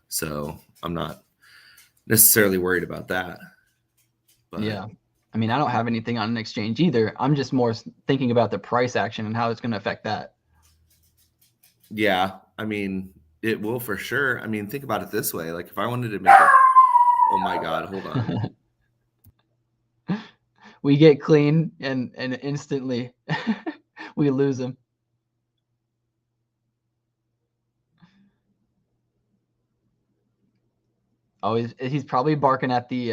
so I'm not necessarily worried about that. But yeah, I mean, I don't have anything on an exchange either. I'm just more thinking about the price action and how it's going to affect that. Yeah, I mean, it will for sure. I mean, think about it this way. Like if I wanted to make oh my God, hold on. We get clean and instantly we lose them. Oh, he's probably barking at the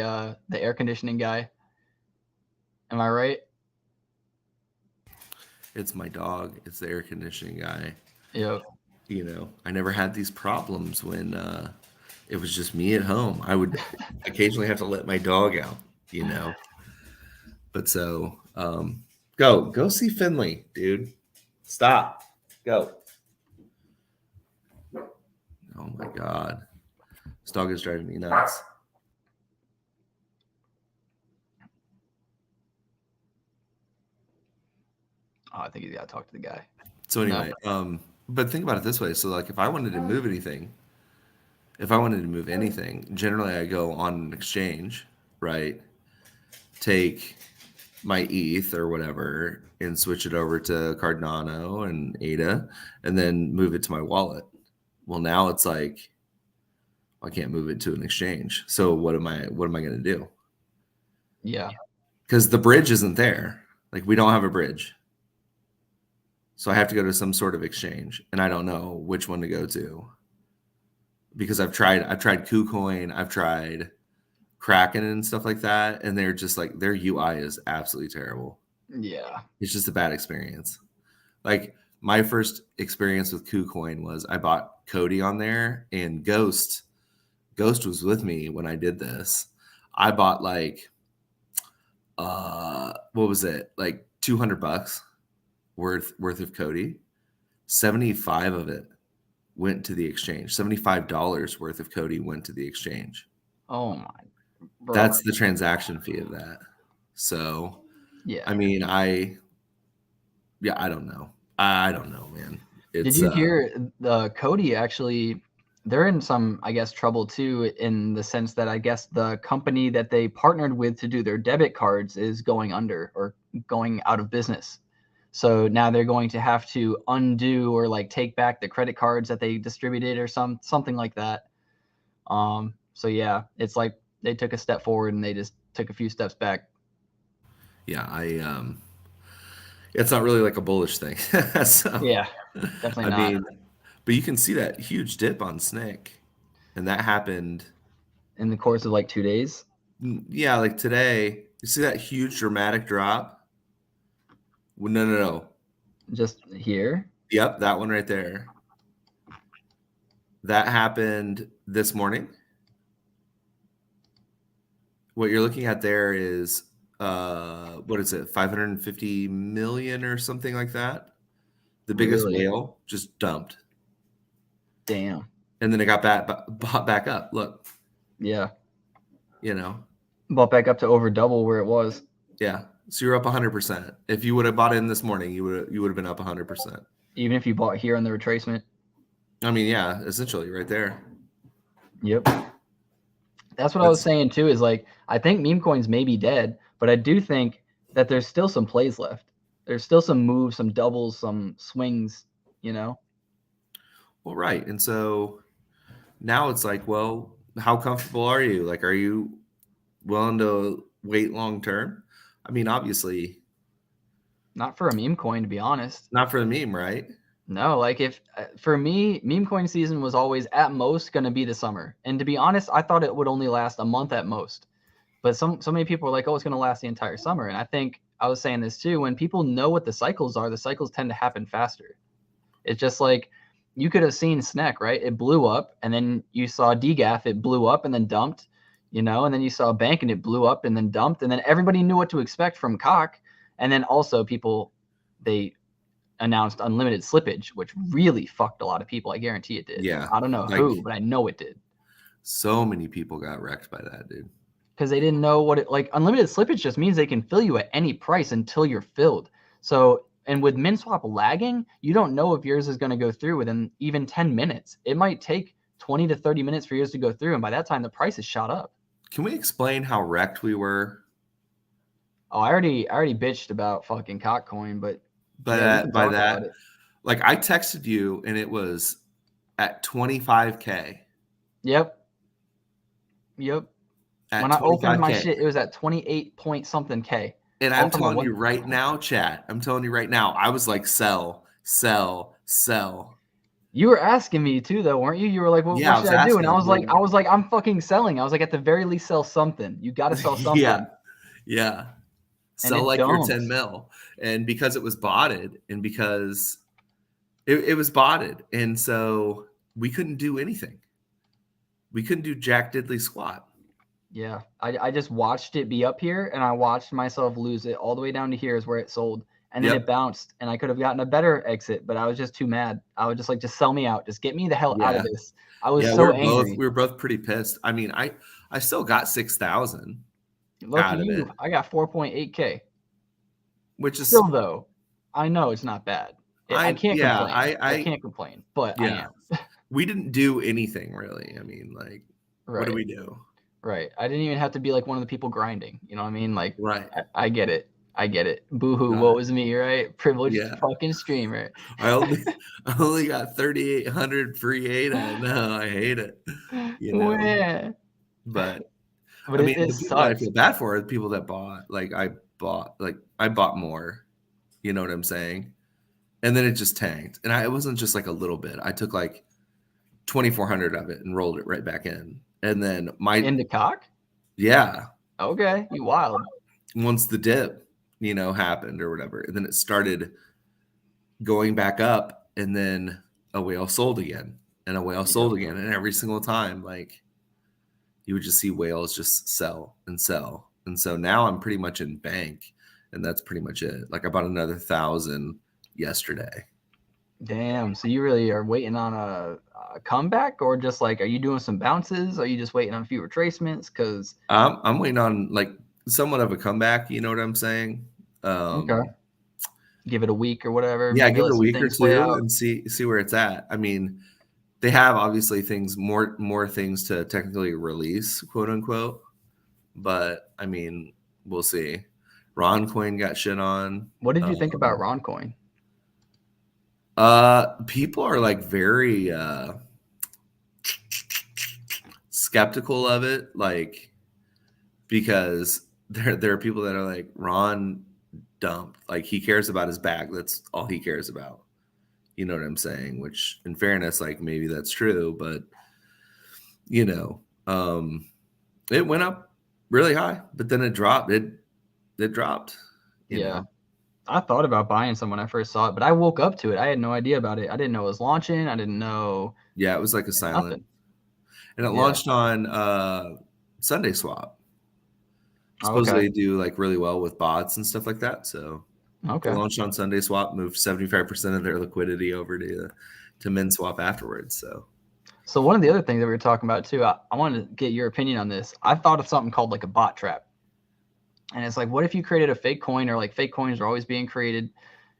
air conditioning guy. Am I right? It's my dog. It's the air conditioning guy. Yep. I never had these problems when it was just me at home. I would occasionally have to let my dog out, But so go see Finley, dude. Stop. Go. Oh my God. This dog is driving me nuts. Oh, I think he's got to talk to the guy. So anyway, but think about it this way. So like if I wanted to move anything, generally I go on an exchange, right? Take my ETH or whatever and switch it over to Cardano and ADA and then move it to my wallet. Well, now it's like I can't move it to an exchange. So what am I going to do? Yeah. Because the bridge isn't there. Like we don't have a bridge. So I have to go to some sort of exchange, and I don't know which one to go to because I've tried KuCoin, I've tried Kraken and stuff like that, and they're just like their UI is absolutely terrible. Yeah. It's just a bad experience. Like my first experience with KuCoin was I bought Cody on there, and Ghost was with me when I did this. I bought like what was it? Like $200 worth of Cody. 75 of it went to the exchange. $75 worth of Cody went to the exchange. Oh my, bro. That's the transaction fee of that. So, yeah. I mean, I don't know. I don't know, man. Did you hear the Cody actually? They're in some, I guess, trouble too, in the sense that I guess the company that they partnered with to do their debit cards is going under or going out of business. So now they're going to have to undo or like take back the credit cards that they distributed or something like that. So yeah, it's like they took a step forward and they just took a few steps back. Yeah, it's not really like a bullish thing. So, Yeah, definitely I not. mean, but you can see that huge dip on SNCC, and that happened In the course of like 2 days. Yeah, like today. You see that huge dramatic drop? Well, no. Just here. Yep, that one right there. That happened this morning. What you're looking at there is what is it, 550 million or something like that? The biggest Really? whale just dumped. Damn. And then it got bought back up. Look. Yeah. You know. Bought back up to over double where it was. Yeah. So you're up 100%. If you would have bought in this morning, you would have been up 100%. Even if you bought here on the retracement. I mean, yeah, essentially right there. Yep. That's what I was saying too, is like, I think meme coins may be dead, but I do think that there's still some plays left. There's still some moves, some doubles, some swings, you know? Well, right. And so now it's like, well, how comfortable are you? Like, are you willing to wait long term? I mean, obviously. Not for a meme coin, to be honest. Not for the meme, right? No, like if for me, meme coin season was always at most going to be the summer. And to be honest, I thought it would only last a month at most. But so many people are like, oh, it's going to last the entire summer. And I think I was saying this too. When people know what the cycles are, the cycles tend to happen faster. It's just like you could have seen SNCC, right? It blew up, and then you saw DGAF, it blew up and then dumped, you know, and then you saw Bank and it blew up and then dumped, and then everybody knew what to expect from COC. And then also people, they announced unlimited slippage, which really fucked a lot of people. I guarantee it did. Yeah. I don't know who, but I know it did. So many people got wrecked by that, dude. Because they didn't know what it, like, unlimited slippage just means they can fill you at any price until you're filled. So, and with MinSwap lagging, you don't know if yours is going to go through within even 10 minutes. It might take 20 to 30 minutes for yours to go through. And by that time, the price is shot up. Can we explain how wrecked we were? Oh, I already bitched about fucking Cockcoin, but by that, like I texted you and it was at 25K. Yep. When I opened my shit, it was at 28 point something K. And I'm telling you right now, chat. I'm telling you right now, I was like, sell. You were asking me too, though, weren't you? You were like, what should I do? And I was like, I'm fucking selling. I was like, at the very least, sell something. You got to sell something. Yeah. Sell like your 10 mil. And because it was botted, and because it was botted, and so we couldn't do anything. We couldn't do jack diddly squat. Yeah, I just watched it be up here, and I watched myself lose it all the way down to here is where it sold. And then it bounced, and I could have gotten a better exit, but I was just too mad. I was just like, just sell me out. Just get me the hell out of this. I was so angry. We were both pretty pissed. I mean, I still got 6,000. Lucky you. I got 4.8K. Which is still, though, I know it's not bad. I can't complain. I can't complain, but I am. We didn't do anything really. I mean, like, what do we do? Right. I didn't even have to be like one of the people grinding. You know what I mean? Like, right. I get it. Boo-hoo, what was me, right? Privileged fucking streamer. I only got 3,800 free ADA. I know, I hate it. You know. Yeah. But I mean, it the people I feel bad for are the people that bought. I bought more. You know what I'm saying? And then it just tanked. And it wasn't just like a little bit. I took like 2,400 of it and rolled it right back in. And then into COC? Yeah. Okay, you wild. Once the dip, happened or whatever, and then it started going back up, and then a whale sold again, and a whale Yep. sold again, and every single time, like, you would just see whales just sell and sell. And so now I'm pretty much in bank, and that's pretty much it. Like, I bought another 1,000 yesterday. Damn. So you really are waiting on a comeback, or just like, are you doing some bounces? Are you just waiting on a few retracements? Because I'm waiting on like somewhat of a comeback. You know what I'm saying? okay, give it a week or whatever. Yeah, Maybe give it let a some week or things play two out. and see where it's at. I mean, they have obviously more things to technically release, quote unquote. But I mean, we'll see. Ron Coin got shit on. What did you think about Roncoin? People are like very skeptical of it, like, because there are people that are like, Ron dumped, like, he cares about his bag. That's all he cares about. You know what I'm saying? Which, in fairness, like, maybe that's true, but you know, it went up really high, but then it dropped. It dropped. You Yeah. know. I thought about buying some when I first saw it, but I woke up to it. I had no idea about it. I didn't know it was launching. I didn't know Yeah, it was like a silent, nothing. and it Yeah. launched on Sunday Swap. Oh, okay. Supposedly do like really well with bots and stuff like that. So they Okay. launched on Sunday Swap, moved 75% of their liquidity over to Min Swap afterwards. So So one of the other things that we were talking about too, I wanted to get your opinion on this. I thought of something called like a bot trap. And it's like, what if you created a fake coin, or like fake coins are always being created,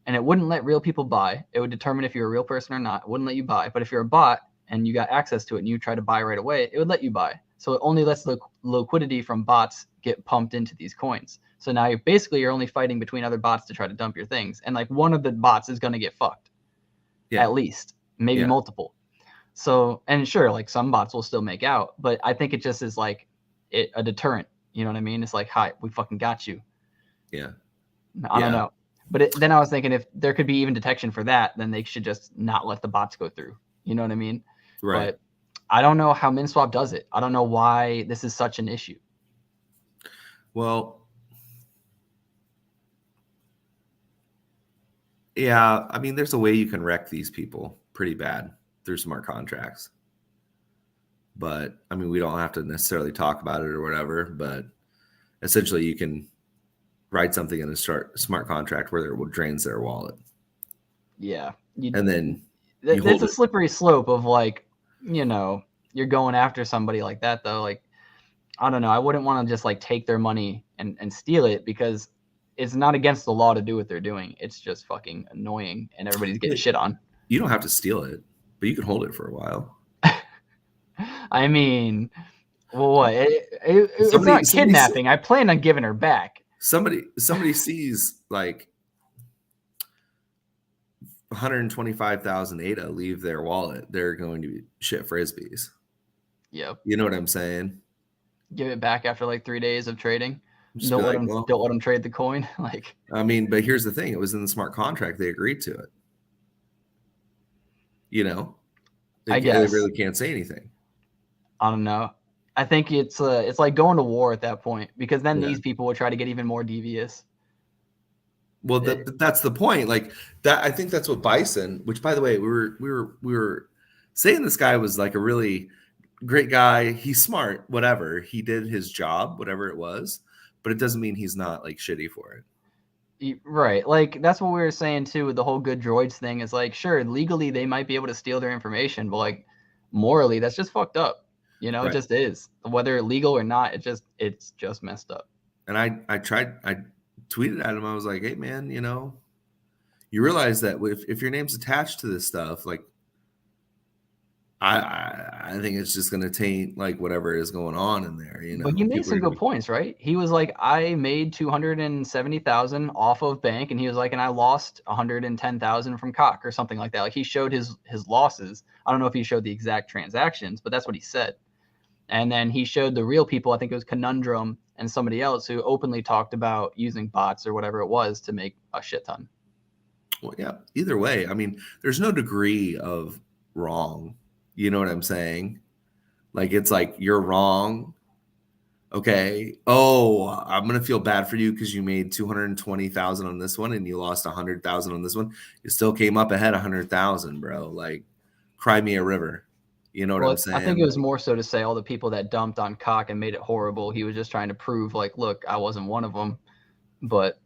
and it wouldn't let real people buy? It would determine if you're a real person or not. It wouldn't let you buy. But if you're a bot and you got access to it and you try to buy right away, it would let you buy. So it only lets the liquidity from bots get pumped into these coins. So now you're only fighting between other bots to try to dump your things. And like one of the bots is going to get fucked, yeah, at least, maybe yeah, multiple. So, and sure, like some bots will still make out, but I think it just is like a deterrent. You know what I mean? It's like, hi, we fucking got you. yeah, I don't yeah. know. But then I was thinking, if there could be even detection for that, then they should just not let the bots go through. You know what I mean? Right. But I don't know how MinSwap does it. I don't know why this is such an issue. Well, yeah. I mean, there's a way you can wreck these people pretty bad through smart contracts. But I mean, we don't have to necessarily talk about it or whatever. But essentially, you can write something in a smart contract where it drains their wallet, Yeah, and then you it's hold a it. slippery slope of like, you're going after somebody like that though. Like, I don't know. I wouldn't want to just like take their money and steal it, because it's not against the law to do what they're doing. It's just fucking annoying, and everybody's getting shit on. You don't have to steal it, but you can hold it for a while. I mean, well, what? It's Somebody, not somebody, kidnapping. I plan on giving her back. somebody sees like 125,000 ADA leave their wallet, they're going to shit frisbees. Yep. You know what I'm saying? Give it back after like 3 days of trading. Just be like, well, Don't let them trade the coin. Like, I mean, but here's the thing: it was in the smart contract; they agreed to it. You know, I they guess. really can't say anything. I don't know. I think it's like going to war at that point, because then Yeah. these people will try to get even more devious. Well, that's the point. Like that, I think that's what Bison. Which, by the way, we were saying this guy was like a really great guy. He's smart. Whatever he did, his job, whatever it was, but it doesn't mean he's not like shitty for it. Right. Like, that's what we were saying too with the whole good droids thing. Is like, sure, legally they might be able to steal their information, but like morally, that's just fucked up. It Right. just is. Whether legal or not, it's just messed up. And I tweeted at him. I was like, hey man, you realize that if your name's attached to this stuff, like I think it's just gonna taint like whatever is going on in there. But he made People are some gonna good be, points, right? He was like, I made 270,000 off of bank, and he was like, and I lost 110,000 from cock or something like that. Like, he showed his losses. I don't know if he showed the exact transactions, but that's what he said. And then he showed the real people. I think it was Conundrum and somebody else who openly talked about using bots or whatever it was to make a shit ton. well, yeah. Either way, I mean, there's no degree of wrong. You know what I'm saying? Like it's like you're wrong. Okay. Oh, I'm gonna feel bad for you because you made 220,000 on this one and you lost 100,000 on this one. You still came up ahead 100,000, bro. Like, cry me a river. You know what I'm Well, I think saying? it was more so to say all the people that dumped on Cock and made it horrible. He was just trying to prove, like, look, I wasn't one of them. But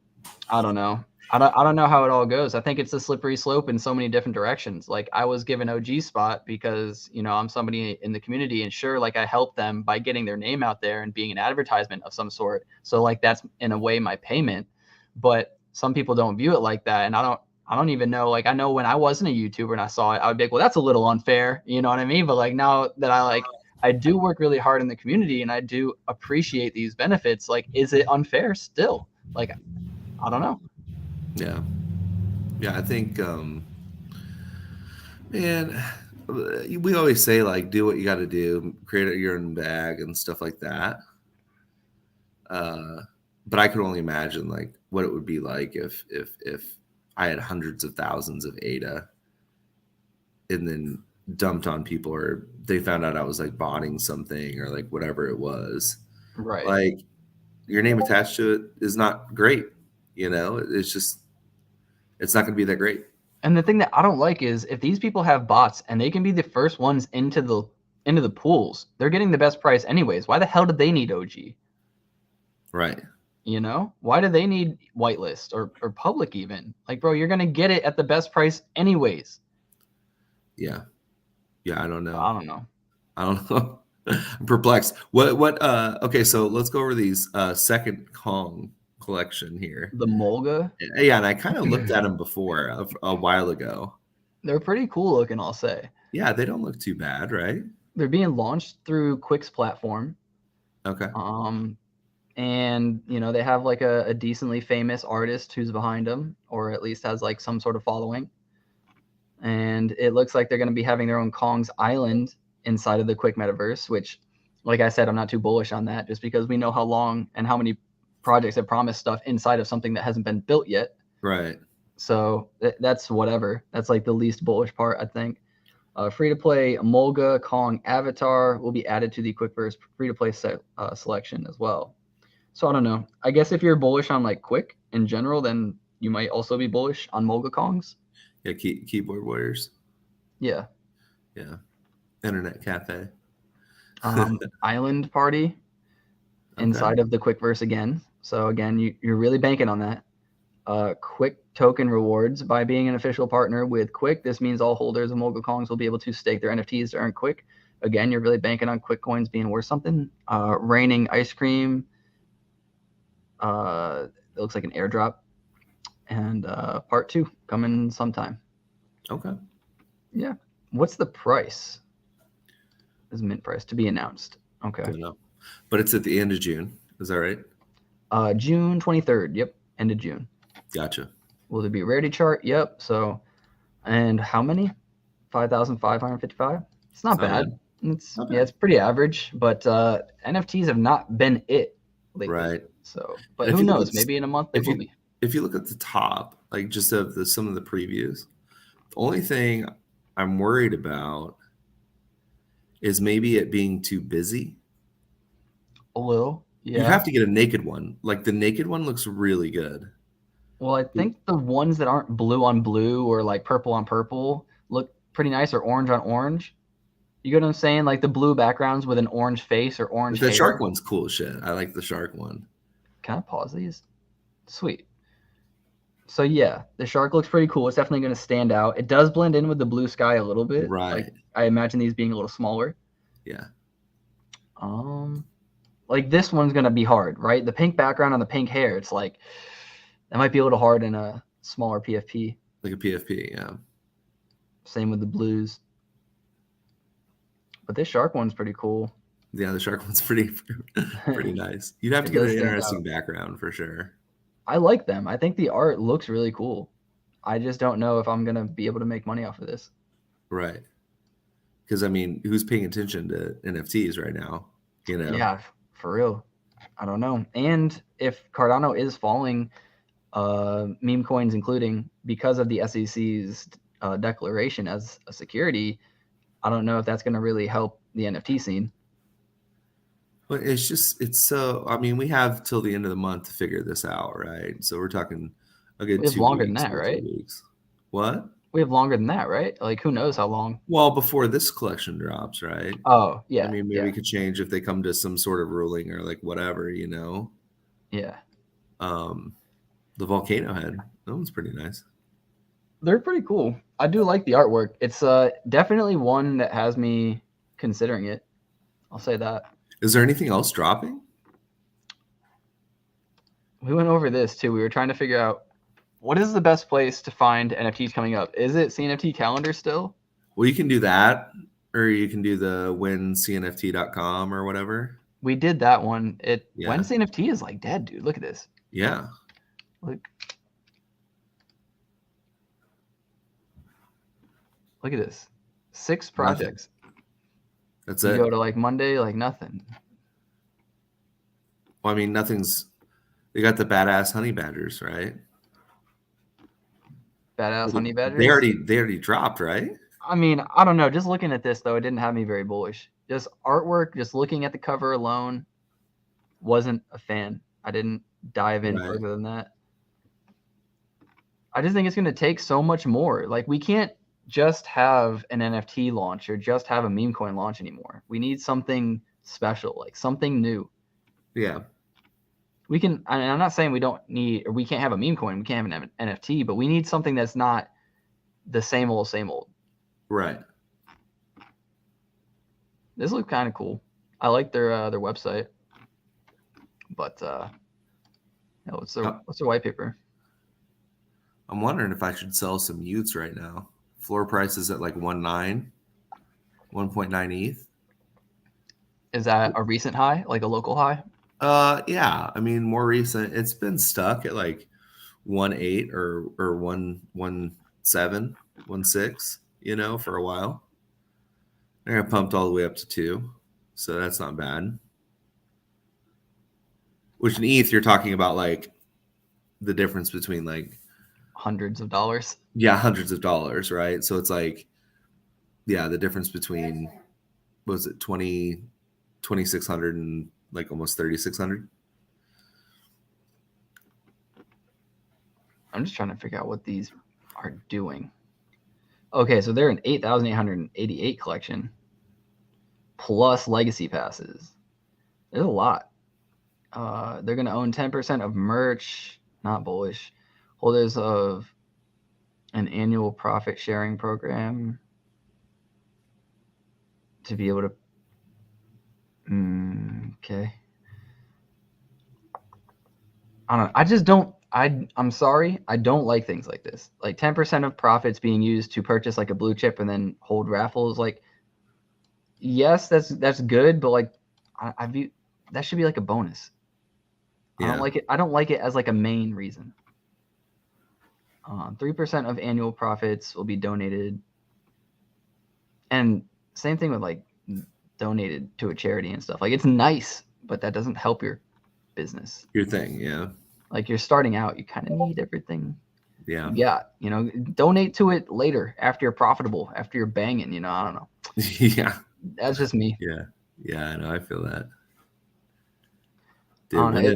I don't know. I don't know how it all goes. I think it's a slippery slope in so many different directions. Like I was given OG spot because, I'm somebody in the community and sure, like I helped them by getting their name out there and being an advertisement of some sort. So like that's in a way my payment. But some people don't view it like that. And I don't even know. Like I know when I wasn't a YouTuber and I saw it, I would be like, well, that's a little unfair. You know what I mean? But like now that I do work really hard in the community and I do appreciate these benefits, like, is it unfair still? Like, I don't know. Yeah. Yeah, I think man, we always say like do what you gotta do, create your own bag and stuff like that. But I could only imagine like what it would be like if I had hundreds of thousands of ADA and then dumped on people or they found out I was like botting something or like whatever it was. Right. Like your name attached to it is not great. It's just it's not gonna be that great. And the thing that I don't like is if these people have bots and they can be the first ones into the pools, they're getting the best price anyways. Why the hell did they need OG? Right. Why do they need whitelist or public even? Like, bro, you're gonna get it at the best price anyways. Yeah. Yeah, I don't know. I don't know. I don't know. I'm perplexed. Okay, so let's go over these second Kong collection here. The Molga, Yeah, and I kind of looked at them before a while ago. they're pretty cool looking, I'll say. Yeah, they don't look too bad, right? They're being launched through Quick's platform. Okay. And they have like a decently famous artist who's behind them, or at least has like some sort of following. And it looks like they're going to be having their own Kong's Island inside of the Quick metaverse, which, like I said, I'm not too bullish on that, just because we know how long and how many projects have promised stuff inside of something that hasn't been built yet. Right. So that's whatever. That's like the least bullish part, I think. Free-to-play Molga Kong avatar will be added to the Quickverse free-to-play selection as well. So I don't know. I guess if you're bullish on like Quick in general, then you might also be bullish on Molga Kongs. Yeah, keyboard warriors. Yeah. Yeah. Internet cafe. Island party inside of the Quickverse again. So again, you're really banking on that. Quick token rewards. By being an official partner with Quick, this means all holders of Mogul Kongs will be able to stake their NFTs to earn Quick. Again, you're really banking on Quick coins being worth something. Raining ice cream. It looks like an airdrop. And part 2 coming sometime. Okay. Yeah. What's the price? Is mint price to be announced. Okay. Don't know. But it's at the end of June. Is that right? June 23rd. Yep. End of June. Gotcha. Will there be a rarity chart? Yep. So, and how many? 5,555. It's not bad. It's pretty average. But NFTs have not been it lately. Right. So, but who knows? Maybe in a month they will be. If you look at the top, like just of some of the previews, the only thing I'm worried about is maybe it being too busy. A little. Yeah. You have to get a naked one. Like the naked one looks really good. Well, I think the ones that aren't blue on blue or like purple on purple look pretty nice, or orange on orange. You get what I'm saying? Like the blue backgrounds with an orange face or orange hair. The shark one's cool as shit. I like the shark one. Can I pause these? Sweet. So yeah, the shark looks pretty cool. It's definitely going to stand out. It does blend in with the blue sky a little bit. Right. Like, I imagine these being a little smaller. Yeah. Like this one's going to be hard, right? The pink background on the pink hair, it's like that might be a little hard in a smaller PFP. Like a PFP, yeah. Same with the blues. But this shark one's pretty cool. Yeah, the shark one's pretty nice. You'd have to get an interesting background for sure. I like them. I think the art looks really cool. I just don't know if I'm going to be able to make money off of this. Right. Because, I mean, who's paying attention to NFTs right now? Yeah, for real. I don't know. And if Cardano is falling, meme coins including, because of the SEC's declaration as a security, I don't know if that's going to really help the NFT scene. Well, it's so. I mean, we have till the end of the month to figure this out, right? So we're talking a good We have 2 longer than weeks, that, maybe 3 right? weeks. What? We have longer than that, right? Like, who knows how long? Well, before this collection drops, right? Oh, I yeah, mean, maybe yeah, it could change if they come to some sort of ruling or like whatever, you know. yeah. Um, the volcano head, that one's pretty nice. They're pretty cool. I do like the artwork. It's definitely one that has me considering it. I'll say that. Is there anything else dropping? We went over this too. We were trying to figure out what is the best place to find NFTs coming up. Is it CNFT calendar still? Well, you can do that, or you can do the wincnft.com or whatever. We did that one. Yeah. When CNFT is like dead, dude. Look at this. Yeah. Look at this. 6 projects. That's You it. go to like Monday, like nothing. Well, I mean, they got the badass honey badgers, right? Badass honey They badgers. already dropped, right? I mean, I don't know. Just looking at this though, it didn't have me very bullish. Just artwork, just looking at the cover alone, wasn't a fan. I didn't dive in Right. further than that. I just think it's going to take so much more. Like, we can't just have an NFT launch or just have a meme coin launch anymore. We need something special, like something new. Yeah. We can, and I'm not saying we don't need, or we can't have a meme coin, we can't have an NFT, but we need something that's not the same old, same old. Right. This looks kind of cool. I like their website, but what's their white paper? I'm wondering if I should sell some Utes right now. Floor price is at like 1.9 ETH. Is that a recent high, like a local high? Yeah. I mean, more recent. It's been stuck at like 1.8 or 1.17, 1.6, you know, for a while. I got pumped all the way up to 2, so that's not bad. Which in ETH, you're talking about like the difference between like hundreds of dollars. Yeah, hundreds of dollars, right? So it's like, yeah, the difference between, what was it, 2,600 and like almost 3,600. I'm just trying to figure out what these are doing. Okay, so they're an 8,888 collection plus legacy passes. There's a lot. They're going to own 10% of merch, not bullish. Holders of an annual profit sharing program to be able to. Okay. I don't know. I just don't. I'm sorry. I don't like things like this. Like 10% of profits being used to purchase like a blue chip and then hold raffles. Like, yes, that's good, but like, I view that should be like a bonus. Yeah. I don't like it. I don't like it as like a main reason. 3% of annual profits will be donated, and same thing with like donated to a charity and stuff. Like, it's nice, but that doesn't help your business. Your thing, yeah. Like, you're starting out, you kind of need everything. Yeah. Yeah, you know, donate to it later after you're profitable, after you're banging. You know, I don't know. Yeah. That's just me. Yeah. Yeah, I know. I feel that. Dude, went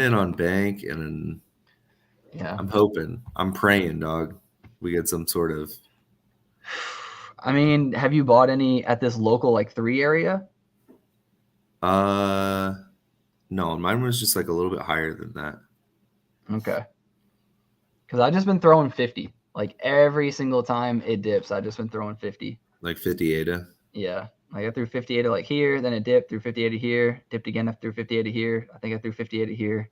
in on bank, and yeah, I'm praying, dog. We get some sort of. I mean, have you bought any at this local like 3 area? No, mine was just like a little bit higher than that. Okay. Because I've just been throwing 50. Like every single time it dips, I've just been throwing 50. Like 50 ADA? Yeah. Like I threw 50 ADA like here, then it dipped, threw 50 ADA here, dipped again, I threw 50 ADA here. I think I threw 50 ADA here.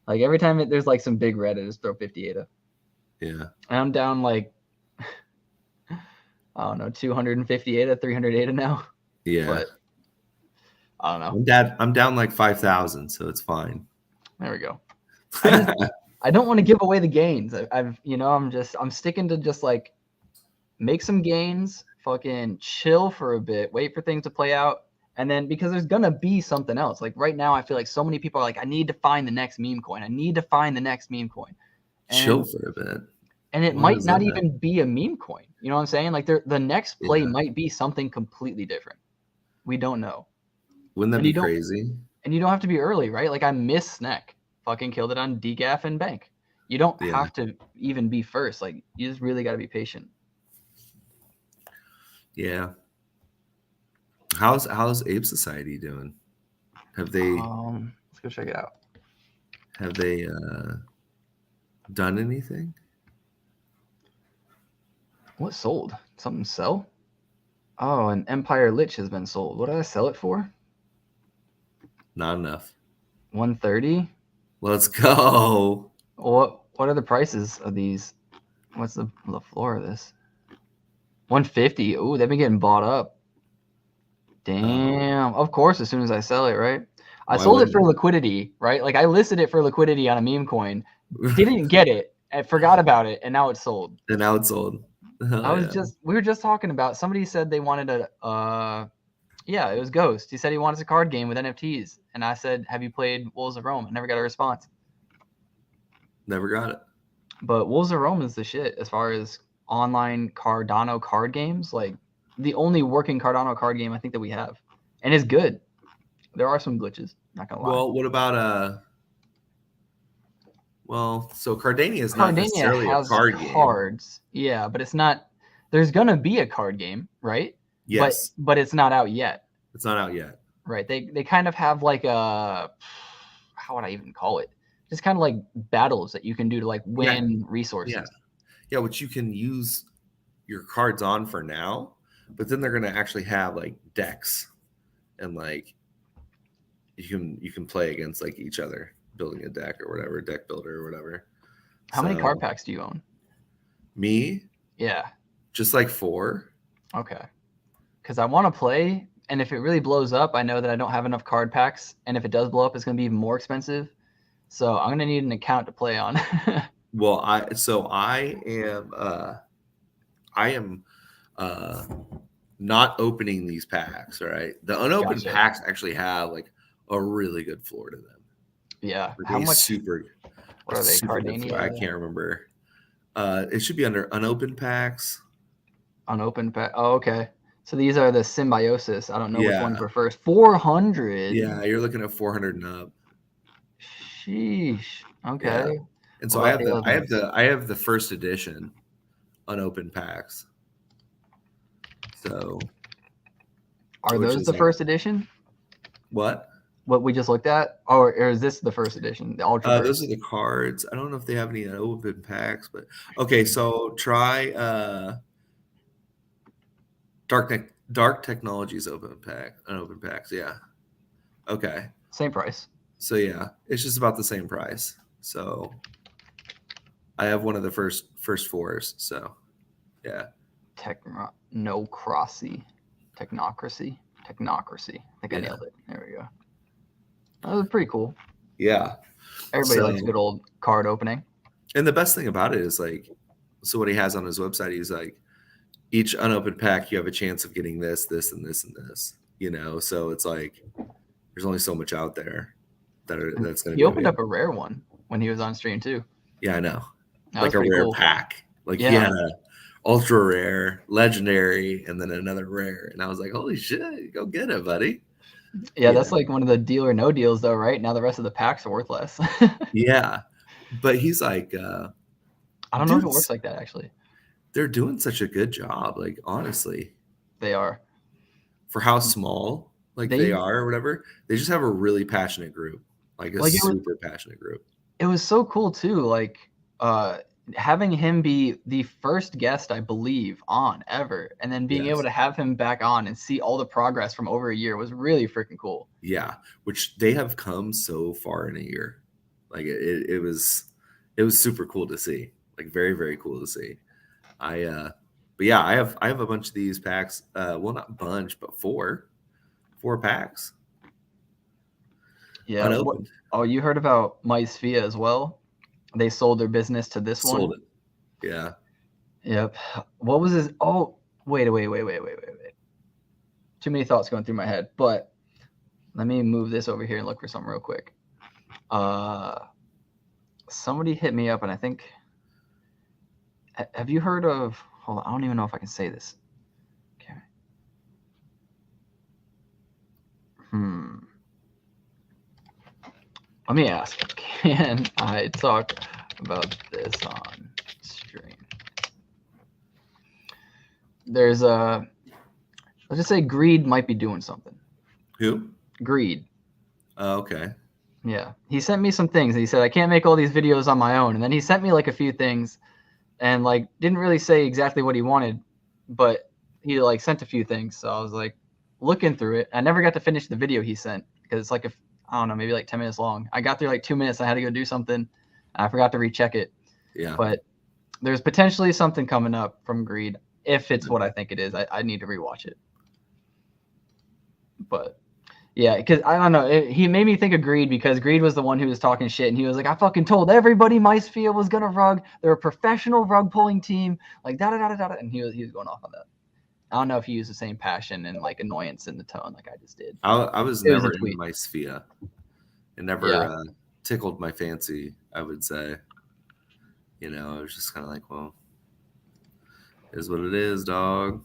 Like every time there's like some big red, I just throw 50 ADA. Yeah. And I'm down like, I don't know, 250 ADA, 300 ADA now. Yeah. But I don't know. I'm down like 5,000, so it's fine. There we go. I don't want to give away the gains. I'm sticking to just like make some gains, fucking chill for a bit, wait for things to play out. And then because there's going to be something else. Like right now, I feel like so many people are like, I need to find the next meme coin. I need to find the next meme coin. Chill for a bit. And it might not even be a meme coin. You know what I'm saying? Like the next play might be something completely different. We don't know. Wouldn't that And be crazy? and you don't have to be early, right? Like I missed Sneck, fucking killed it on decaf and bank. You don't Yeah. have to even be first. Like you just really got to be patient. Yeah. How's Ape Society doing? Have they Let's go check it out. done anything? What sold? Something sell? Oh, an Empire Lich has been sold. What did I sell it for? Not enough. 130. Let's go. What are the prices of these? What's the floor of this? 150. Ooh, they've been getting bought up. Damn. Of course, as soon as I sell it, right? I Why sold it for wouldn't liquidity, right? Like I listed it for liquidity on a meme coin, didn't get it, and forgot about it, and now it's sold. and now it's sold. Oh, yeah. We were just talking about, somebody said they wanted yeah, it was Ghost. He said he wanted a card game with NFTs, and I said, have you played Wolves of Rome? I never got a response. Never got it. But Wolves of Rome is the shit as far as online Cardano card games. Like the only working Cardano card game I think that we have, and it's good. There are some glitches, not gonna lie. Well, what about so Cardania is not Cardania necessarily a has card game. cards, yeah, but it's not. There's gonna be a card game, right? Yes. But it's not out yet. It's not out yet. Right. They kind of have like a, how would I even call it? Just kind of like battles that you can do to like win resources. Yeah, which you can use your cards on for now, but then they're gonna actually have like decks, and like you can play against like each other, building a deck or whatever, deck builder or whatever. How many card packs do you own? Me? Yeah. Just like 4. Okay. Because I want to play, and if it really blows up, I know that I don't have enough card packs, and if it does blow up, it's going to be even more expensive. So I'm going to need an account to play on. Well, I am not opening these packs, right? The unopened packs actually have like a really good floor to them. Yeah. Like How much? What are they? Cardania? I can't remember. It should be under unopened packs. Unopened pack. Oh, okay. So these are the symbiosis. I don't know which ones were first. 400. Yeah, you're looking at 400 and up. Sheesh. Okay. Yeah. And so I have the first edition unopened packs. So are those the first edition? What? What we just looked at? Or is this the first edition? The Ultra. Those are the cards. I don't know if they have any unopened packs, but okay, so try Dark Technologies unopened packs. Yeah. Okay. Same price. So yeah, it's just about the same price. So I have one of the first 4s. So yeah. Technocracy. I think I nailed it. There we go. That was pretty cool. Yeah. Everybody likes a good old card opening. And the best thing about it is like, so what he has on his website, he's like, each unopened pack, you have a chance of getting this, this, and this, and this. You know, so it's like there's only so much out there that's going to be. He opened up a rare one when he was on stream too. Yeah, I know. Like a rare pack. Like he had a ultra rare, legendary, and then another rare. And I was like, holy shit, go get it, buddy. Yeah, that's like one of the deal or no deals though, right? Now the rest of the packs are worth less. Yeah. But he's like I don't know if it works like that actually. They're doing such a good job, like honestly. They are. For how small they are or whatever, they just have a really passionate group. Like a super passionate group. It was so cool too, like having him be the first guest, I believe, on ever, and then being able to have him back on and see all the progress from over a year was really freaking cool. Yeah, which they have come so far in a year. Like it was super cool to see. Like very, very cool to see. But yeah, I have a bunch of these packs. Well, not a bunch, but 4 packs. Yeah. Unopened. Oh, you heard about MySphere as well? They sold their business to this one. Sold it. Yeah. Yep. What was his? Oh, wait. Too many thoughts going through my head, but let me move this over here and look for something real quick. Somebody hit me up, and I think. Have you heard of? Hold on, I don't even know if I can say this. Okay. Let me ask, can I talk about this on stream? There's a, let's just say Greed might be doing something. Who? Greed. Okay. Yeah. He sent me some things. And he said, I can't make all these videos on my own. And then he sent me like a few things and like didn't really say exactly what he wanted, but he like sent a few things. So I was like looking through it. I never got to finish the video he sent because it's like, I don't know, maybe like 10 minutes long. I got through like 2 minutes. I had to go do something. And I forgot to recheck it. Yeah. But there's potentially something coming up from Greed. If it's what I think it is, I need to rewatch it. But yeah, because I don't know. He made me think of Greed because Greed was the one who was talking shit. And he was like, I fucking told everybody MySphere was going to rug. They're a professional rug pulling team. Like, da-da-da-da-da. And he was going off on that. I don't know if he used the same passion and like annoyance in the tone like I just did. I was never in MySphere. It never tickled my fancy, I would say. You know, it was just kind of like, well, it is what it is, dog.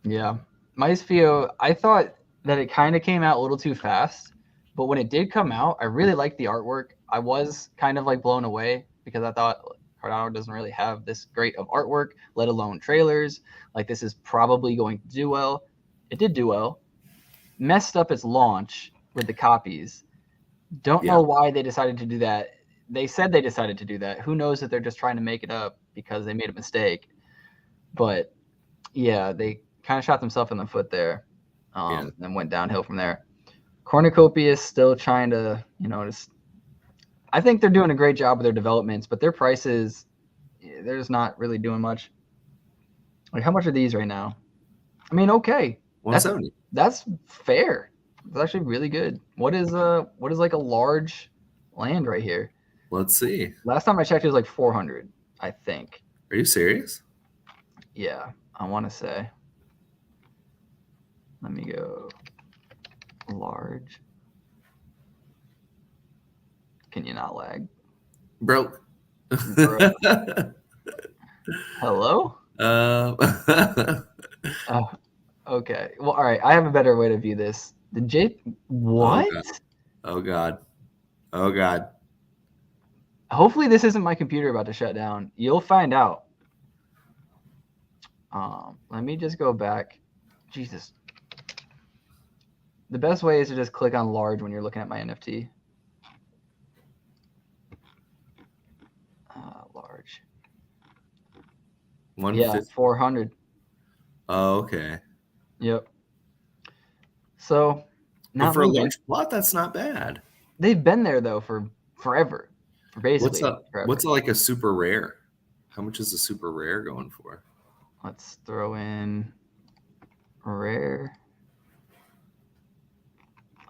Yeah. MySphere, I thought that it kind of came out a little too fast, but when it did come out, I really liked the artwork. I was kind of like blown away because I thought Cardano doesn't really have this great of artwork, let alone trailers. Like this is probably going to do well. It did do well. Messed up its launch with the copies. Don't know why they decided to do that. They said they decided to do that. Who knows if they're just trying to make it up because they made a mistake. But yeah, they kind of shot themselves in the foot there and went downhill from there. Cornucopia is still trying to, just I think they're doing a great job with their developments, but their prices, they're just not really doing much. Like, how much are these right now? I mean, okay. 170. That's fair. It's actually really good. What is like a large land right here? Let's see. Last time I checked, it was like 400, I think. Are you serious? Yeah, I want to say. Let me go large. Can you not lag? Broke. Hello? Oh, okay. Well, all right. I have a better way to view this. The J. What? Oh God. Oh God. Hopefully this isn't my computer about to shut down. You'll find out. Let me just go back. Jesus. The best way is to just click on large when you're looking at my NFT. Large. 150. Yeah, 400. Oh, okay. Yep. So, but for a large plot, that's not bad. They've been there though for forever. For basically. What's like a super rare? How much is a super rare going for? Let's throw in rare.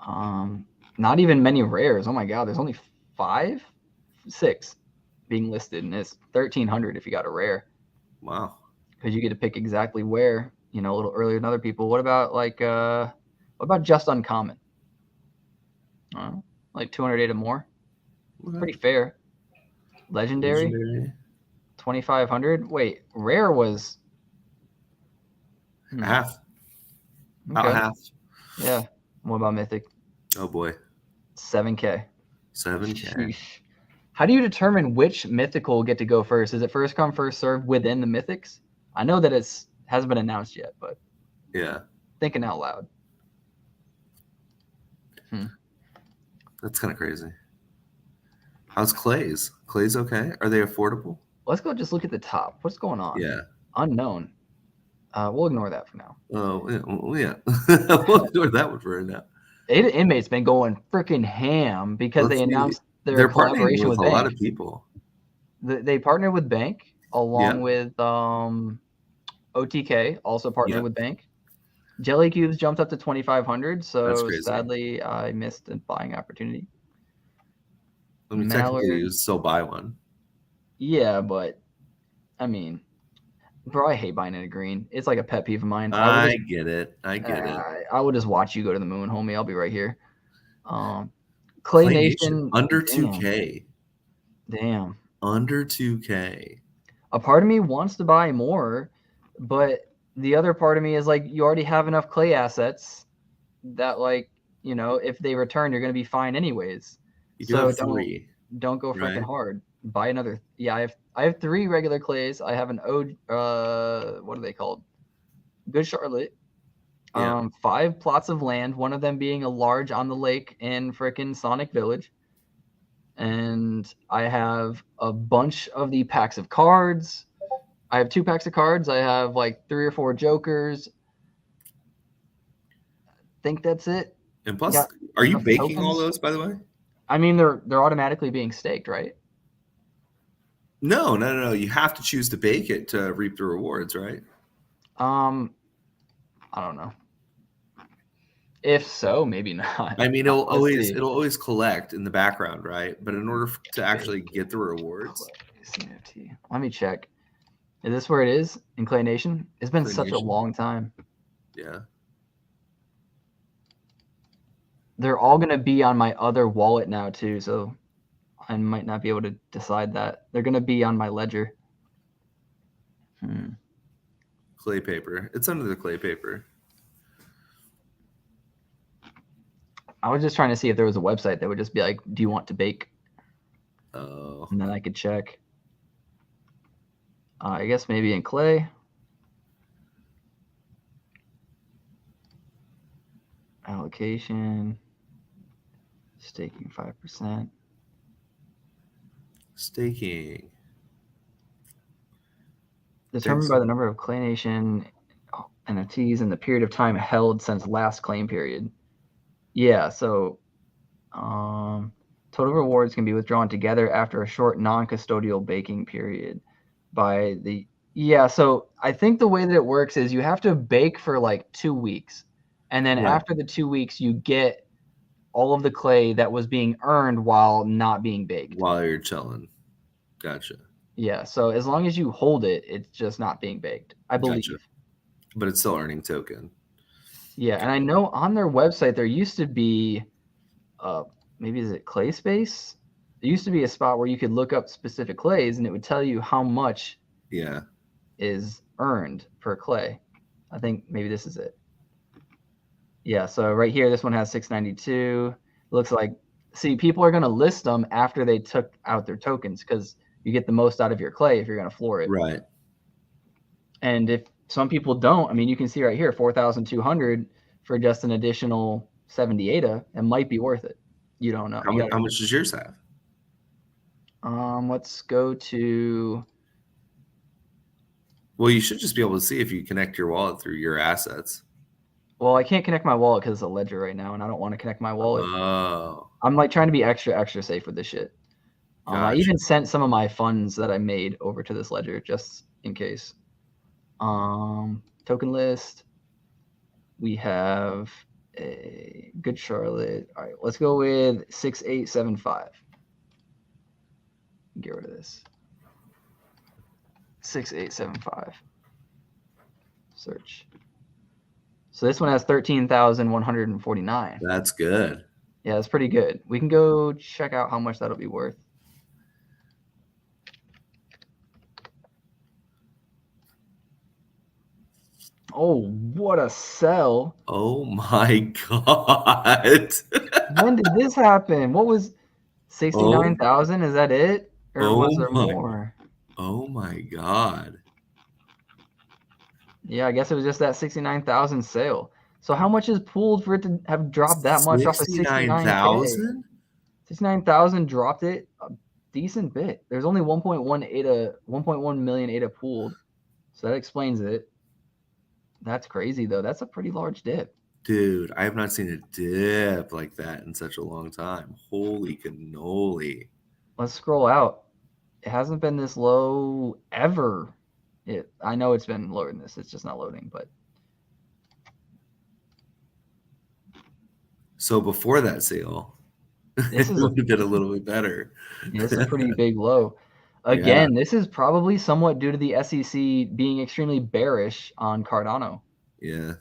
Not even many rares. Oh my God, there's only 6 being listed, and it's 1,300 if you got a rare. Wow. Because you get to pick exactly where, a little earlier than other people. What about what about just uncommon? Like 208 or more. Okay. Pretty fair. Legendary. 2,500. Wait, rare was half. About half. Yeah. What about mythic? Oh boy. 7K. 7K. Sheesh. How do you determine which mythical will get to go first? Is it first come, first served within the mythics? I know that hasn't been announced yet, but yeah, thinking out loud. That's kind of crazy. How's Clay's? Clay's okay? Are they affordable? Let's go just look at the top. What's going on? Yeah. Unknown. We'll ignore that for now. Oh, yeah. We'll ignore that one for now. Ada Inmate's been going freaking ham because they announced their collaboration with a Bank. lot of people. They partnered with Bank along with OTK, also partnered with Bank. Jelly Cubes jumped up to 2,500, so sadly I missed a buying opportunity. I mean, technically you still buy one. Yeah, but I mean, bro, I hate buying in a green. It's like a pet peeve of mine. I get it. I will just watch you go to the moon, homie. I'll be right here. Clay Nation under 2K. Damn. Under 2K. A part of me wants to buy more, but the other part of me is like, you already have enough Clay assets. that, like, if they return, you're going to be fine anyways. You do So have 3, don't go freaking right? hard. Buy another. Yeah, I have 3 regular clays. I have an what are they called? Good Charlotte. Yeah. 5 plots of land, one of them being a large on the lake in frickin' Sonic Village. And I have a bunch of the packs of cards. I have 2 packs of cards. I have like 3 or 4 jokers. Think that's it. And plus, Got are you enough baking all tokens. those, by the way? I mean, they're automatically being staked, right? No. You have to choose to bake it to reap the rewards, right? I don't know. If so, maybe not. I mean, Let's see. it'll always collect in the background, right? But in order to actually get the rewards, CNFT. Let me check. Is this where it is in Clay Nation? It's been Clay such a Nation. long time. Yeah. They're all going to be on my other wallet now too, so I might not be able to decide that. They're going to be on my ledger. Clay paper. It's under the clay paper. I was just trying to see if there was a website that would just be like, do you want to bake? Oh. And then I could check. I guess maybe in Clay. Allocation. Staking 5%. Staking. Determined by the number of Clay Nation NFTs and the period of time held since last claim period. Yeah, so total rewards can be withdrawn together after a short non-custodial baking period by the so I think the way that it works is you have to bake for like 2 weeks, and then Right. after the 2 weeks you get all of the clay that was being earned while not being baked. While you're chilling. Gotcha. Yeah, so as long as you hold it, it's just not being baked, I believe. Gotcha. But it's still earning token. Yeah, and I know on their website there used to be maybe is it Clay Space? There used to be a spot where you could look up specific clays and it would tell you how much is earned per clay. I think maybe this is it. Yeah, so right here, this one has 692. Looks like, see, people are going to list them after they took out their tokens because you get the most out of your clay if you're going to floor it. Right. And if some people don't, I mean, you can see right here, 4,200 for just an additional 70 ADA. It might be worth it. You don't know. How much does yours have? Let's go to. Well, you should just be able to see if you connect your wallet through your assets. Well, I can't connect my wallet because it's a ledger right now, and I don't want to connect my wallet. Oh. I'm like trying to be extra safe with this shit. Gotcha. I even sent some of my funds that I made over to this ledger just in case. Token list. We have a Good Charlotte. All right, let's go with 6875. Get rid of this. 6875. Search. So this one has 13,149. That's good. Yeah, that's pretty good. We can go check out how much that'll be worth. Oh, what a sell. Oh my God. When did this happen? What was 69,000? Is that it? Or was there more? Oh my God. Yeah, I guess it was just that 69,000 sale. So how much is pooled for it to have dropped that much off of 69,000? 69,000 dropped it a decent bit. There's only 1.1 million ADA pooled. So that explains it. That's crazy though. That's a pretty large dip. Dude, I have not seen a dip like that in such a long time. Holy cannoli. Let's scroll out. It hasn't been this low ever. I know it's been lower than this. It's just not loading, but. So before that sale, it would have been a little bit better. It's a pretty big low. Again, This is probably somewhat due to the SEC being extremely bearish on Cardano. Yeah.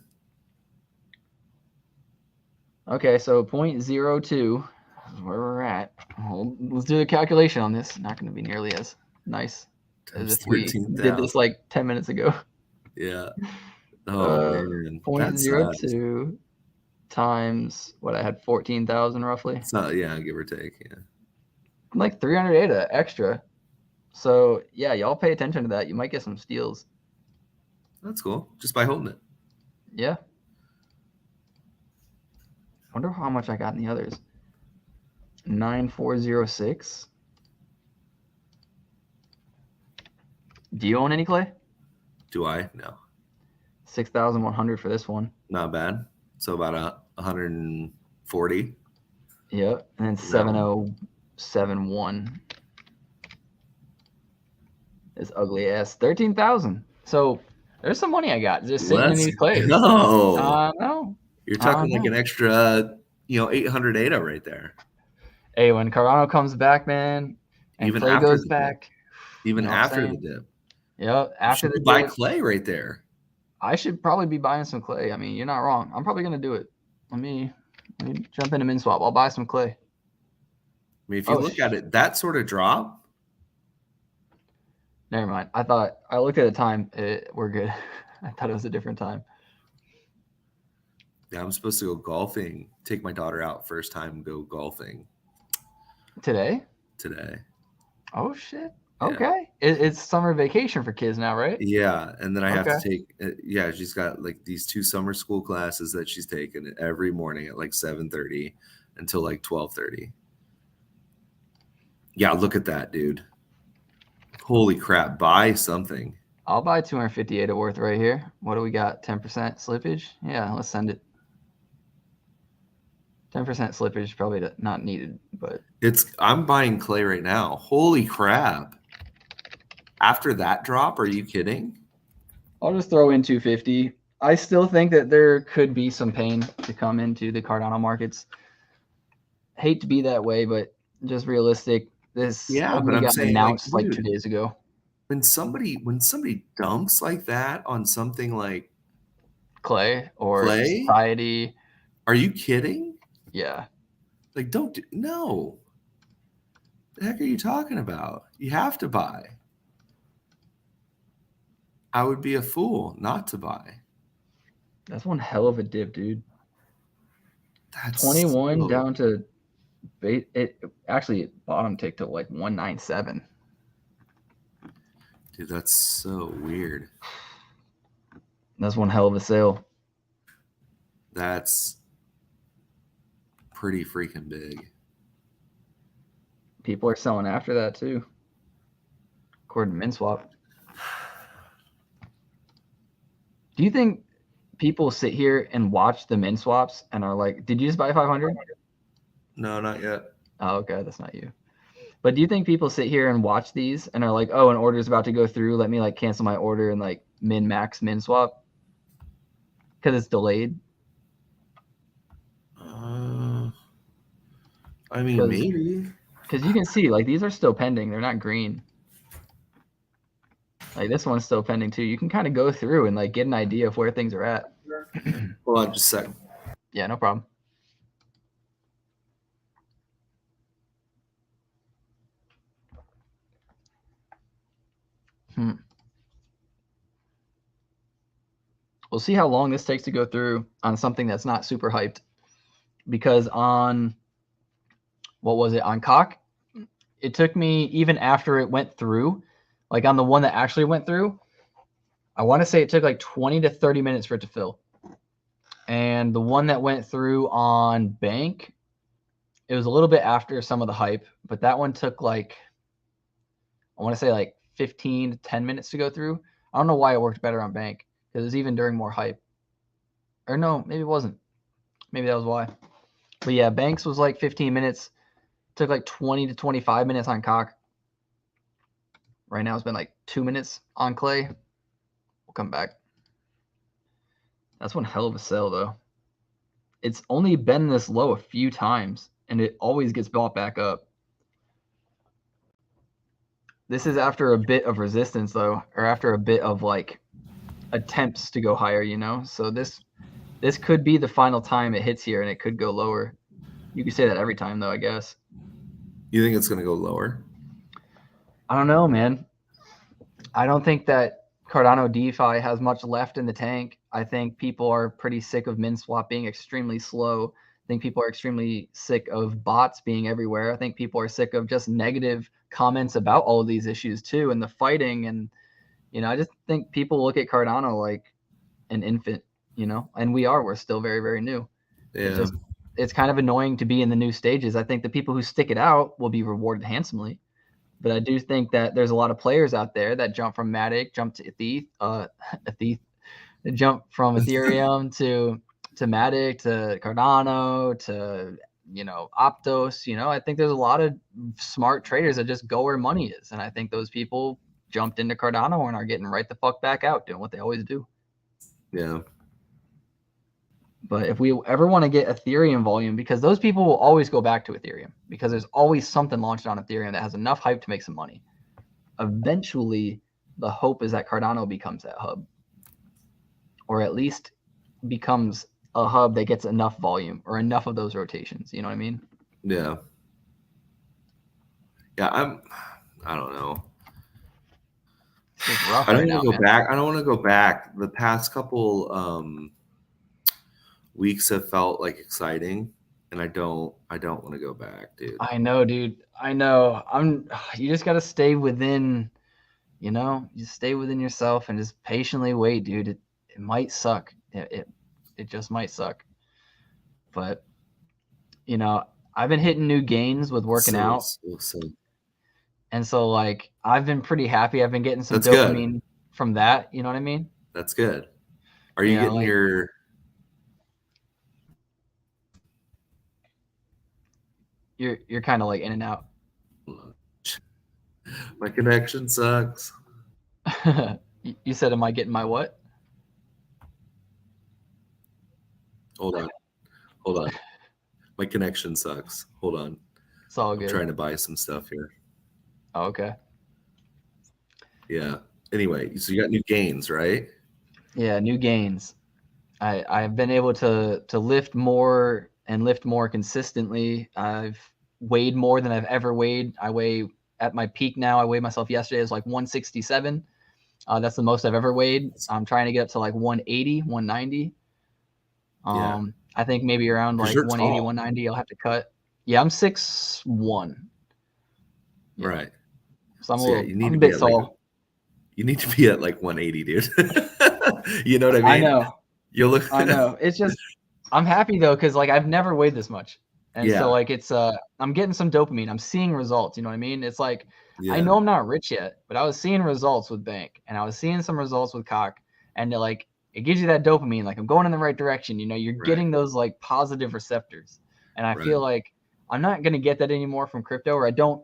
Okay, so 0.02 is where we're at. Well, let's do the calculation on this. Not going to be nearly as nice as if we did this like 10 minutes ago. Yeah. Oh, man. 0.02. times what I had 14,000 roughly. So yeah, give or take. Yeah. Like 300 ADA extra. So yeah, y'all pay attention to that. You might get some steals. That's cool. Just by holding it. Yeah. I wonder how much I got in the others. 9406. Do you own any clay? Do I? No. 6,100 for this one. Not bad. So about 140. Yep. And then 7071. This ugly ass 13,000. So there's some money I got just sitting in these clays. No. No. You're talking like an extra, 800 ADA right there. Hey, when Cardano comes back, man, and Even clay after goes the back. Even you know after the dip. Yep. After the dip. Buy clay right there. I should probably be buying some clay. I mean, you're not wrong. I'm probably gonna do it. Let me jump into MinSwap. I'll buy some clay. I mean, if you look at it, that sort of drop. Never mind. I looked at the time. We're good. I thought it was a different time. Yeah, I'm supposed to go golfing. Take my daughter out first time. Go golfing. Today. Oh shit. Yeah. Okay. It's summer vacation for kids now, right? Yeah, and then I have to take. Yeah, she's got like these 2 summer school classes that she's taking every morning at like 7:30 until like 12:30. Yeah, look at that, dude. Holy crap! Buy something. I'll buy 250 ADA worth right here. What do we got? 10% slippage? Yeah, let's send it. 10% slippage probably not needed, but I'm buying clay right now. Holy crap! After that drop, are you kidding? I'll just throw in 250. I still think that there could be some pain to come into the Cardano markets. Hate to be that way, but just realistic. This but I'm saying announced like 2 days ago. When somebody dumps like that on something like clay or society, are you kidding? Yeah. Like no. The heck are you talking about? You have to buy. I would be a fool not to buy. That's one hell of a dip, dude. That's 21 down to it actually bottom ticked to like 197. Dude, that's so weird. That's one hell of a sale. That's pretty freaking big. People are selling after that too, according to MinSwap. Do you think people sit here and watch the MinSwaps and are like, did you just buy 500? No, not yet. Oh, okay. That's not you. But do you think people sit here and watch these and are like, oh, an order is about to go through. Let me like cancel my order and like min-max MinSwap because it's delayed? I mean, maybe. Because you can see like these are still pending. They're not green. Like this one's still pending too. You can kind of go through and like get an idea of where things are at. Hold on just a second. Yeah, no problem. We'll see how long this takes to go through on something that's not super hyped. Because on, what was it, on Cock, it took me, even after it went through, like on the one that actually went through, I want to say it took like 20 to 30 minutes for it to fill. And the one that went through on Bank, it was a little bit after some of the hype, but that one took like, I want to say like 15 to 10 minutes to go through. I don't know why it worked better on Bank. It was even during more hype. Or no, maybe it wasn't. Maybe that was why. But yeah, Banks was like 15 minutes. Took like 20 to 25 minutes on Cock. Right now it's been like 2 minutes on Clay. We'll come back. That's one hell of a sell though. It's only been this low a few times and it always gets bought back up. This is after a bit of resistance though, or after a bit of like attempts to go higher, you know? So this could be the final time it hits here and it could go lower. You could say that every time though, I guess. You think it's going to go lower? I don't know, man. I don't think that Cardano DeFi has much left in the tank. I think people are pretty sick of MinSwap being extremely slow. I think people are extremely sick of bots being everywhere. I think people are sick of just negative comments about all of these issues too, and the fighting. And I just think people look at Cardano like an infant, and we're still very, very new. Yeah. It's kind of annoying to be in the new stages. I think the people who stick it out will be rewarded handsomely. But I do think that there's a lot of players out there that jump from Matic, jump to Eth, jump from Ethereum to Matic to Cardano to Optos. I think there's a lot of smart traders that just go where money is, and I think those people jumped into Cardano and are getting right the fuck back out doing what they always do. Yeah. But if we ever want to get Ethereum volume, because those people will always go back to Ethereum because there's always something launched on Ethereum that has enough hype to make some money. Eventually, the hope is that Cardano becomes that hub, or at least becomes a hub that gets enough volume or enough of those rotations. You know what I mean? Yeah. Yeah, I don't know. It's rough I don't right want now, to go back. I don't want to go back. The past couple weeks have felt like exciting, and I don't want to go back, dude. I know, dude. I know. You just gotta stay within, you stay within yourself and just patiently wait, dude. It might suck. It just might suck. But I've been hitting new gains with working out. And so like I've been pretty happy. I've been getting some That's dopamine good. from that. You know what I mean? That's good. Are you getting like, your? You're kind of like in and out. My connection sucks. You said, am I getting my what? Hold on. My connection sucks. Hold on. It's all good. I'm trying to buy some stuff here. Oh, okay. Yeah. Anyway, so you got new gains, right? Yeah, new gains. I've been able to lift more and lift more consistently. I've weighed more than I've ever weighed. I weigh at my peak now. I weighed myself yesterday. It was like 167. That's the most I've ever weighed. I'm trying to get up to like 180, 190. Yeah. I think maybe around like 180, tall. 190, I'll have to cut. Yeah, I'm 6'1". Yeah. Right. So I'm a bit tall. You need to be at like 180, dude. You know what I mean? I know. You look. I know. It's just I'm happy though because like I've never weighed this much, and so like it's I'm getting some dopamine. I'm seeing results. You know what I mean? It's like I know I'm not rich yet, but I was seeing results with Bank, and I was seeing some results with Cock, and it gives you that dopamine. Like I'm going in the right direction. You're getting those like positive receptors, and I feel like I'm not gonna get that anymore from crypto, or I don't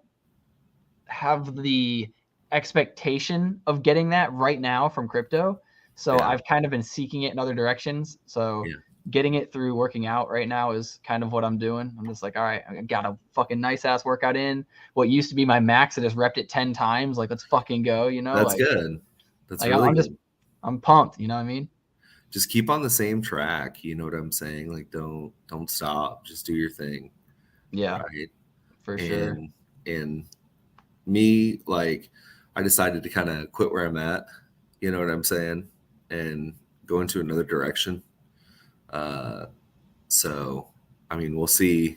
have the expectation of getting that right now from crypto. So I've kind of been seeking it in other directions. So getting it through working out right now is kind of what I'm doing. I'm just like, all right, I got a fucking nice ass workout in. What used to be my max, I just repped it 10 times. Like, let's fucking go, That's good. That's really good. I'm pumped, you know what I mean? Just keep on the same track. You know what I'm saying? Like, don't stop. Just do your thing. Yeah. Right. For sure. And me, like, I decided to kind of quit where I'm at. You know what I'm saying? And go into another direction. So, I mean, we'll see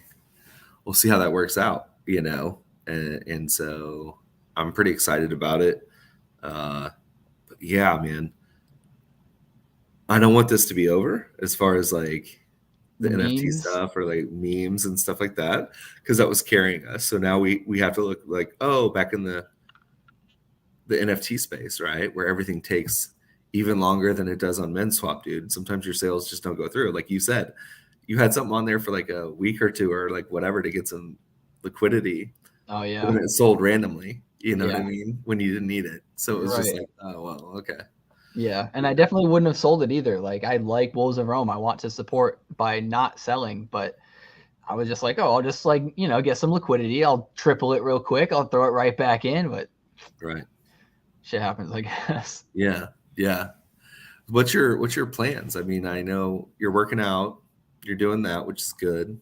how that works out, and so I'm pretty excited about it. But yeah, man, I don't want this to be over as far as like the NFT stuff or like memes and stuff like that, because that was carrying us. So now we have to look like, back in the NFT space, right? Where everything takes even longer than it does on MinSwap, dude. Sometimes your sales just don't go through. Like you said, you had something on there for like a week or two or like whatever to get some liquidity. Oh yeah. And it sold randomly, you know what I mean? When you didn't need it. So it was just like, oh, well, okay. Yeah. And I definitely wouldn't have sold it either. Like I like Wolves of Rome. I want to support by not selling, but I was just like, I'll just like, get some liquidity. I'll triple it real quick. I'll throw it right back in, but shit happens, I guess. Yeah. Yeah. What's your plans? I mean, I know you're working out, you're doing that, which is good.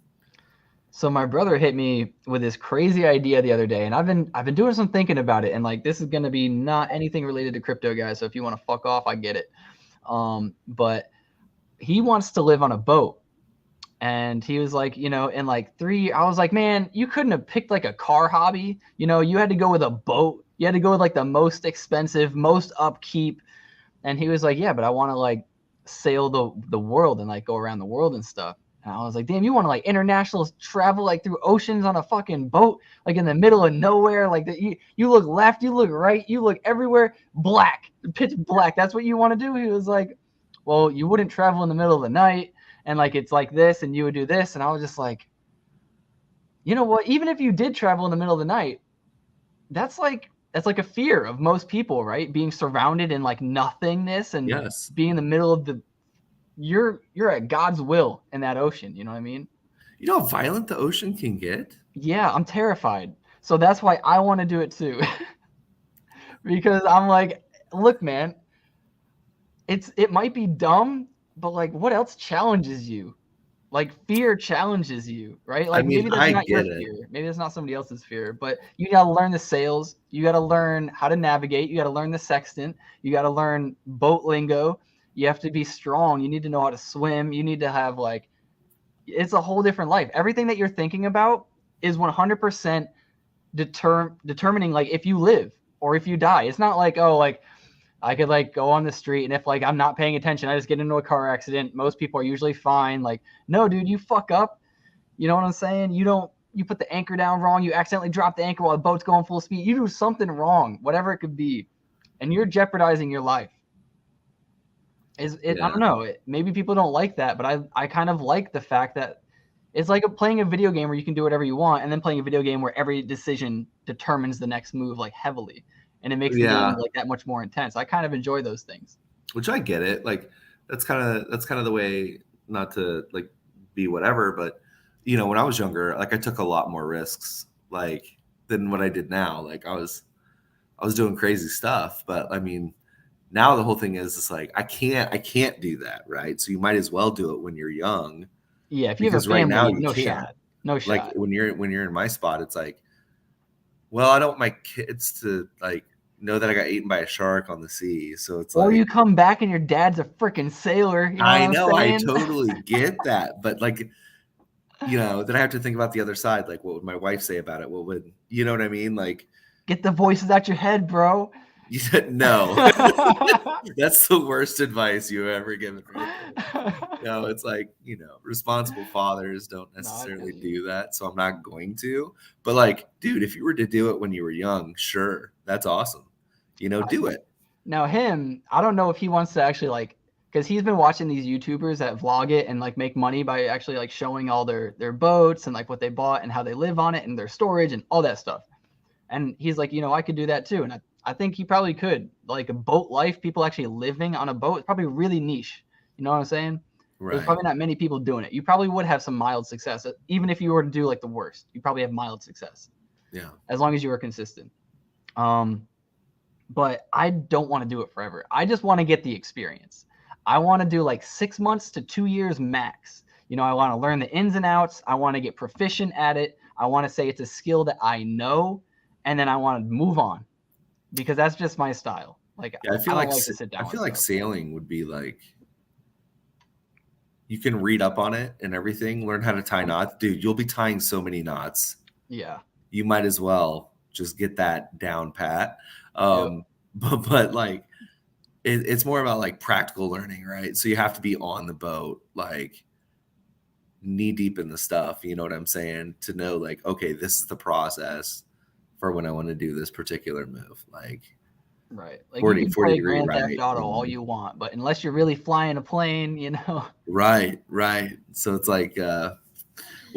So my brother hit me with this crazy idea the other day, and I've been doing some thinking about it, and like this is gonna be not anything related to crypto, guys. So if you want to fuck off, I get it. But he wants to live on a boat. And he was like, in like I was like, man, you couldn't have picked like a car hobby. You had to go with a boat. You had to go with like the most expensive, most upkeep. And he was like, yeah, but I want to like sail the world and like go around the world and stuff. And I was like, damn, you want to like international travel like through oceans on a fucking boat, like in the middle of nowhere. Like you look left, you look right, you look everywhere, black, pitch black. That's what you want to do? He was like, well, you wouldn't travel in the middle of the night. And like, it's like this and you would do this. And I was just like, you know what? Even if you did travel in the middle of the night, that's like a fear of most people, right? Being surrounded in like nothingness and Yes. being in the middle of you're at God's will in that ocean. You know what I mean? You know how violent the ocean can get? Yeah, I'm terrified. So that's why I want to do it too. Because I'm like, look, man, it might be dumb, but like what else challenges you? Like fear challenges you, right? Like maybe that's not your fear. Maybe that's not somebody else's fear, but you got to learn the sails. You got to learn how to navigate. You got to learn the sextant. You got to learn boat lingo. You have to be strong. You need to know how to swim. You need to have like, it's a whole different life. Everything that you're thinking about is 100% determining like if you live or if you die. It's not like, oh, like I could like go on the street and if like I'm not paying attention, I just get into a car accident. Most people are usually fine. Like, no, dude, you fuck up. You know what I'm saying? You put the anchor down wrong. You accidentally drop the anchor while the boat's going full speed. You do something wrong, whatever it could be, and you're jeopardizing your life. I don't know. Maybe people don't like that, but I kind of like the fact that it's like playing a video game where you can do whatever you want, and then playing a video game where every decision determines the next move like heavily. And it makes the game like that much more intense. I kind of enjoy those things. Which I get it. Like that's kind of the way, not to like be whatever, but when I was younger, like I took a lot more risks like than what I did now. Like I was doing crazy stuff, but I mean, now the whole thing is it's like I can't do that, right? So you might as well do it when you're young. Yeah, if you have a family, right now, no shot. No shot. Like when you're in my spot, it's like, well, I don't want my kids to like know that I got eaten by a shark on the sea. So it's like, or you come back and your dad's a freaking sailor. You know I know, I totally get that. But like, then I have to think about the other side. Like, what would my wife say about it? What would, you know what I mean? Like, get the voices out your head, bro. You said no. That's the worst advice you've ever given me. No, it's like, responsible fathers don't necessarily do that. So I'm not going to. But like, dude, if you were to do it when you were young, sure, that's awesome. Do it. Now him, I don't know if he wants to actually like, because he's been watching these YouTubers that vlog it and like make money by actually like showing all their boats and like what they bought and how they live on it and their storage and all that stuff. And he's like, I could do that too. And I think he probably could. Like a boat life, people actually living on a boat, it's probably really niche. You know what I'm saying? Right. There's probably not many people doing it. You probably would have some mild success. Even if you were to do like the worst, you probably have mild success. Yeah. As long as you were consistent. But I don't want to do it forever. I just want to get the experience. I want to do like 6 months to 2 years max. I want to learn the ins and outs. I want to get proficient at it. I want to say it's a skill that I know, and then I want to move on. Because that's just my style. Like, yeah, I feel like to sit down. I feel like sailing would be like, you can read up on it and everything, learn how to tie knots. Dude, you'll be tying so many knots. Yeah. You might as well just get that down pat. But like, it's more about like practical learning, right? So you have to be on the boat, like knee deep in the stuff. You know what I'm saying? To know like, okay, this is the process for when I want to do this particular move, like right, like 40 degree Grand Theft Auto all you want, but unless you're really flying a plane, Right. So it's like, well,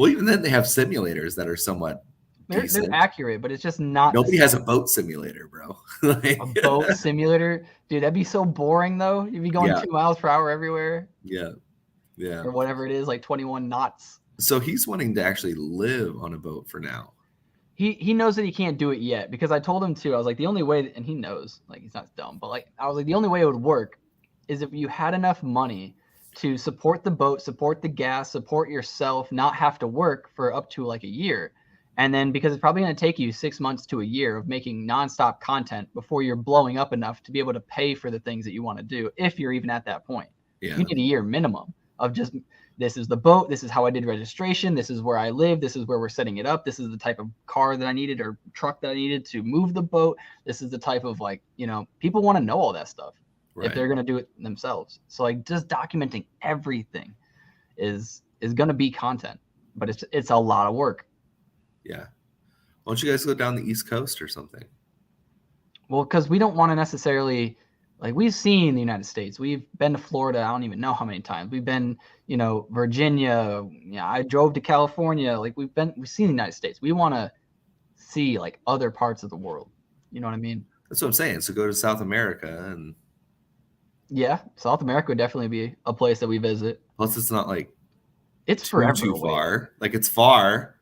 even then they have simulators that are somewhat they're accurate, but it's just not. Nobody has a boat simulator, bro. Like, a boat simulator, dude. That'd be so boring, though. You'd be going 2 miles per hour everywhere. Yeah, or whatever it is, like 21 knots. So he's wanting to actually live on a boat for now. He knows that he can't do it yet because I told him to. I was like, the only way, and he knows, like he's not dumb, but like I was like, the only way it would work is if you had enough money to support the boat, support the gas, support yourself, not have to work for up to like a year. And then because it's probably going to take you 6 months to a year of making nonstop content before you're blowing up enough to be able to pay for the things that you want to do, if you're even at that point. Yeah. You need a year minimum of just, this is the boat, this is how I did registration, this is where I live, this is where we're setting it up, this is the type of car that I needed or truck that I needed to move the boat, this is the type of, like, you know, people want to know all that stuff if they're going to do it themselves. So like just documenting everything is going to be content, but it's a lot of work. Yeah. Why don't you guys go down the East Coast or something? Well, because we don't want to necessarily, like, we've seen the United States. We've been to Florida. I don't even know how many times. We've been, you know, Virginia. Yeah, I drove to California. Like, we've seen the United States. We want to see like other parts of the world. You know what I mean? That's what I'm saying. So go to South America, and yeah, South America would definitely be a place that we visit. Plus, it's not like it's forever too far. Like, it's far,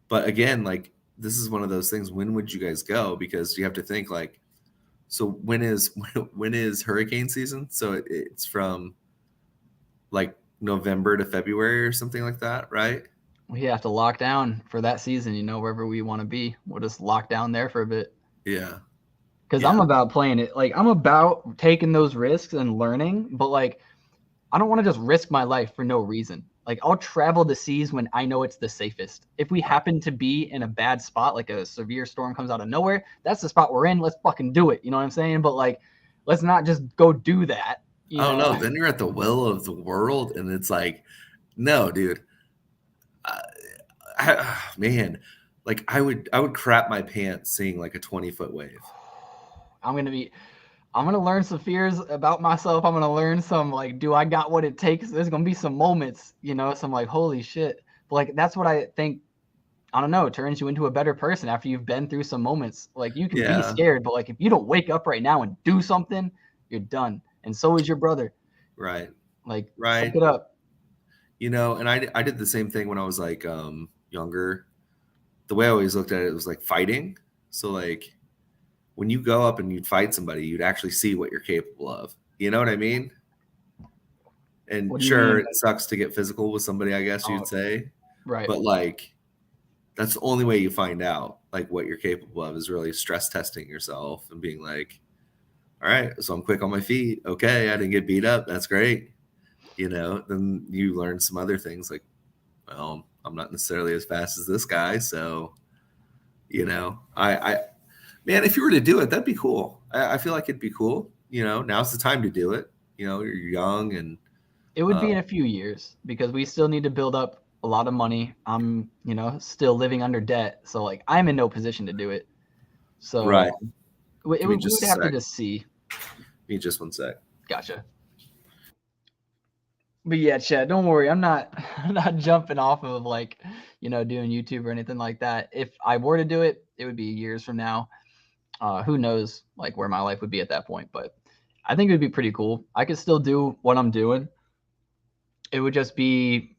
but again, like, this is one of those things. When would you guys go? Because you have to think, like, so when is hurricane season? So it's from like November to February or something like that, right? We have to lock down for that season, you know, wherever we want to be. We'll just lock down there for a bit. Yeah. Because I'm about playing it. Like, I'm about taking those risks and learning, but like, I don't want to just risk my life for no reason. Like, I'll travel the seas when I know it's the safest. If we happen to be in a bad spot, like a severe storm comes out of nowhere, that's the spot we're in. Let's fucking do it. You know what I'm saying? But like, let's not just go do that. I don't know. Then you're at the will of the world, and it's like, no, dude. Man, like I would crap my pants seeing like a 20-foot wave. I'm gonna learn some fears about myself. I'm gonna learn some, like, do I got what it takes? There's gonna be some moments, you know, some like, holy shit. But like, that's what I think, I don't know, it turns you into a better person after you've been through some moments. Like, you can be scared, but like, if you don't wake up right now and do something, you're done. And so is your brother. Right. Like, suck it up. You know, and I did the same thing when I was like younger. The way I always looked at it was like fighting. So like, when you go up and you'd fight somebody, you'd actually see what you're capable of. You know what I mean? And sure, it sucks to get physical with somebody, I guess you'd say. Right. But like, that's the only way you find out like what you're capable of, is really stress testing yourself and being like, all right, so I'm quick on my feet. Okay, I didn't get beat up. That's great. You know, then you learn some other things like, well, I'm not necessarily as fast as this guy. So, you know, man, if you were to do it, that'd be cool. I feel like it'd be cool. You know, now's the time to do it. You know, you're young, and it would be in a few years, because we still need to build up a lot of money. I'm, you know, still living under debt. So like, I'm in no position to do it. So right. We would have to just see. Give me just one sec. Gotcha. But yeah, Chad, don't worry. I'm not jumping off of like, you know, doing YouTube or anything like that. If I were to do it, it would be years from now. Who knows like where my life would be at that point, but I think it would be pretty cool. I could still do what I'm doing. It would just be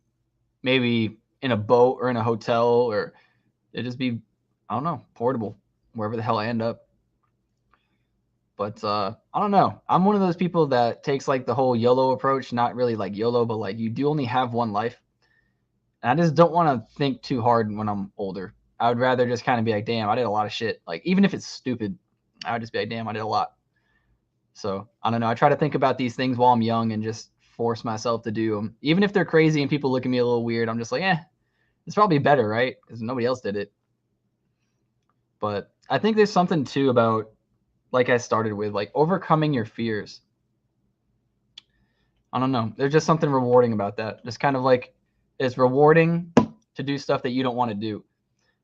maybe in a boat or in a hotel, or it'd just be, I don't know, portable, wherever the hell I end up. But I don't know. I'm one of those people that takes like the whole YOLO approach, not really like YOLO, but like, you do only have one life. And I just don't want to think too hard when I'm older. I would rather just kind of be like, damn, I did a lot of shit. Like, even if it's stupid, I would just be like, damn, I did a lot. So I don't know. I try to think about these things while I'm young and just force myself to do them. Even if they're crazy and people look at me a little weird, I'm just like, it's probably better, right? Because nobody else did it. But I think there's something too about, like I started with, like overcoming your fears. I don't know. There's just something rewarding about that. Just kind of like, it's rewarding to do stuff that you don't want to do.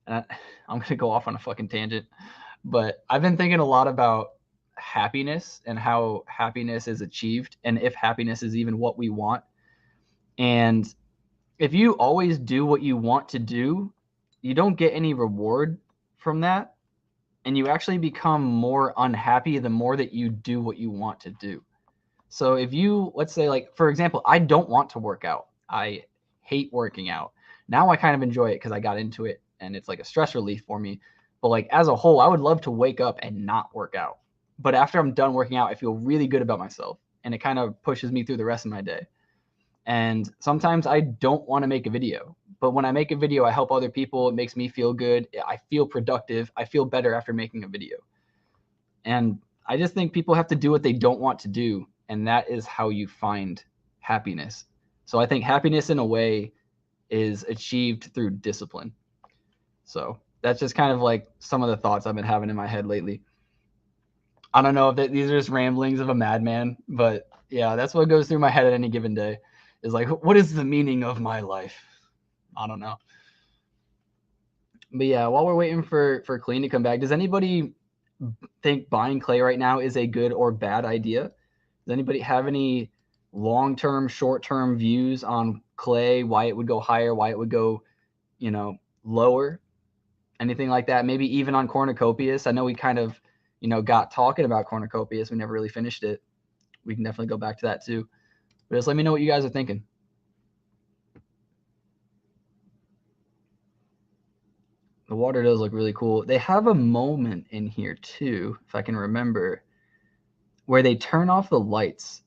And I'm going to go off on a fucking tangent, but I've been thinking a lot about happiness and how happiness is achieved, and if happiness is even what we want. And if you always do what you want to do, you don't get any reward from that. And you actually become more unhappy the more that you do what you want to do. So if you, let's say, like, for example, I don't want to work out. I hate working out. Now I kind of enjoy it because I got into it and it's like a stress relief for me. But like, as a whole, I would love to wake up and not work out. But after I'm done working out, I feel really good about myself, and it kind of pushes me through the rest of my day. And sometimes I don't want to make a video, but when I make a video, I help other people. It makes me feel good. I feel productive. I feel better after making a video. And I just think people have to do what they don't want to do and that is how you find happiness. So I think happiness in a way is achieved through discipline. So that's just kind of like some of the thoughts I've been having in my head lately. I don't know if these are just ramblings of a madman, but yeah, that's what goes through my head at any given day. Is like, what is the meaning of my life? I don't know. But yeah, while we're waiting for Clean to come back, does anybody think buying clay right now is a good or bad idea? Does anybody have any long-term, short-term views on clay, why it would go higher, why it would go, lower, anything like that? Maybe even on cornucopias. I know we kind of, got talking about cornucopias. We never really finished it. We can definitely go back to that too. But just let me know what you guys are thinking. The water does look really cool. They have a moment in here too, if I can remember, where they turn off the lights.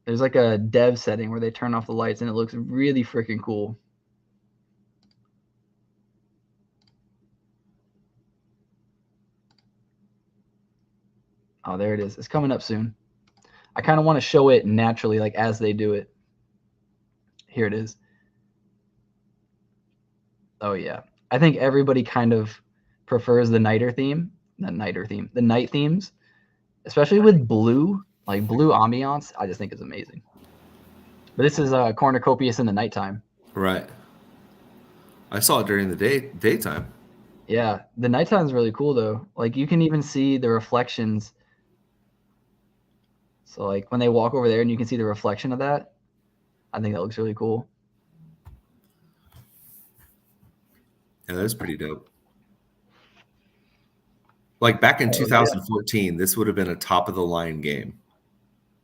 There's like a dev setting where they turn off the lights and it looks really freaking cool. Oh, there it is. It's coming up soon. I kind of want to show it naturally, like as they do it. Here it is. Oh yeah. I think everybody kind of prefers the night themes, especially with blue, like blue ambiance. I just think is amazing. But this is cornucopias in the nighttime. Right. I saw it during the daytime. Yeah, the nighttime is really cool though. Like you can even see the reflections. So like when they walk over there and you can see the reflection of that, I think that looks really cool. Yeah, that's pretty dope. Like back in 2014, this would have been a top of the line game.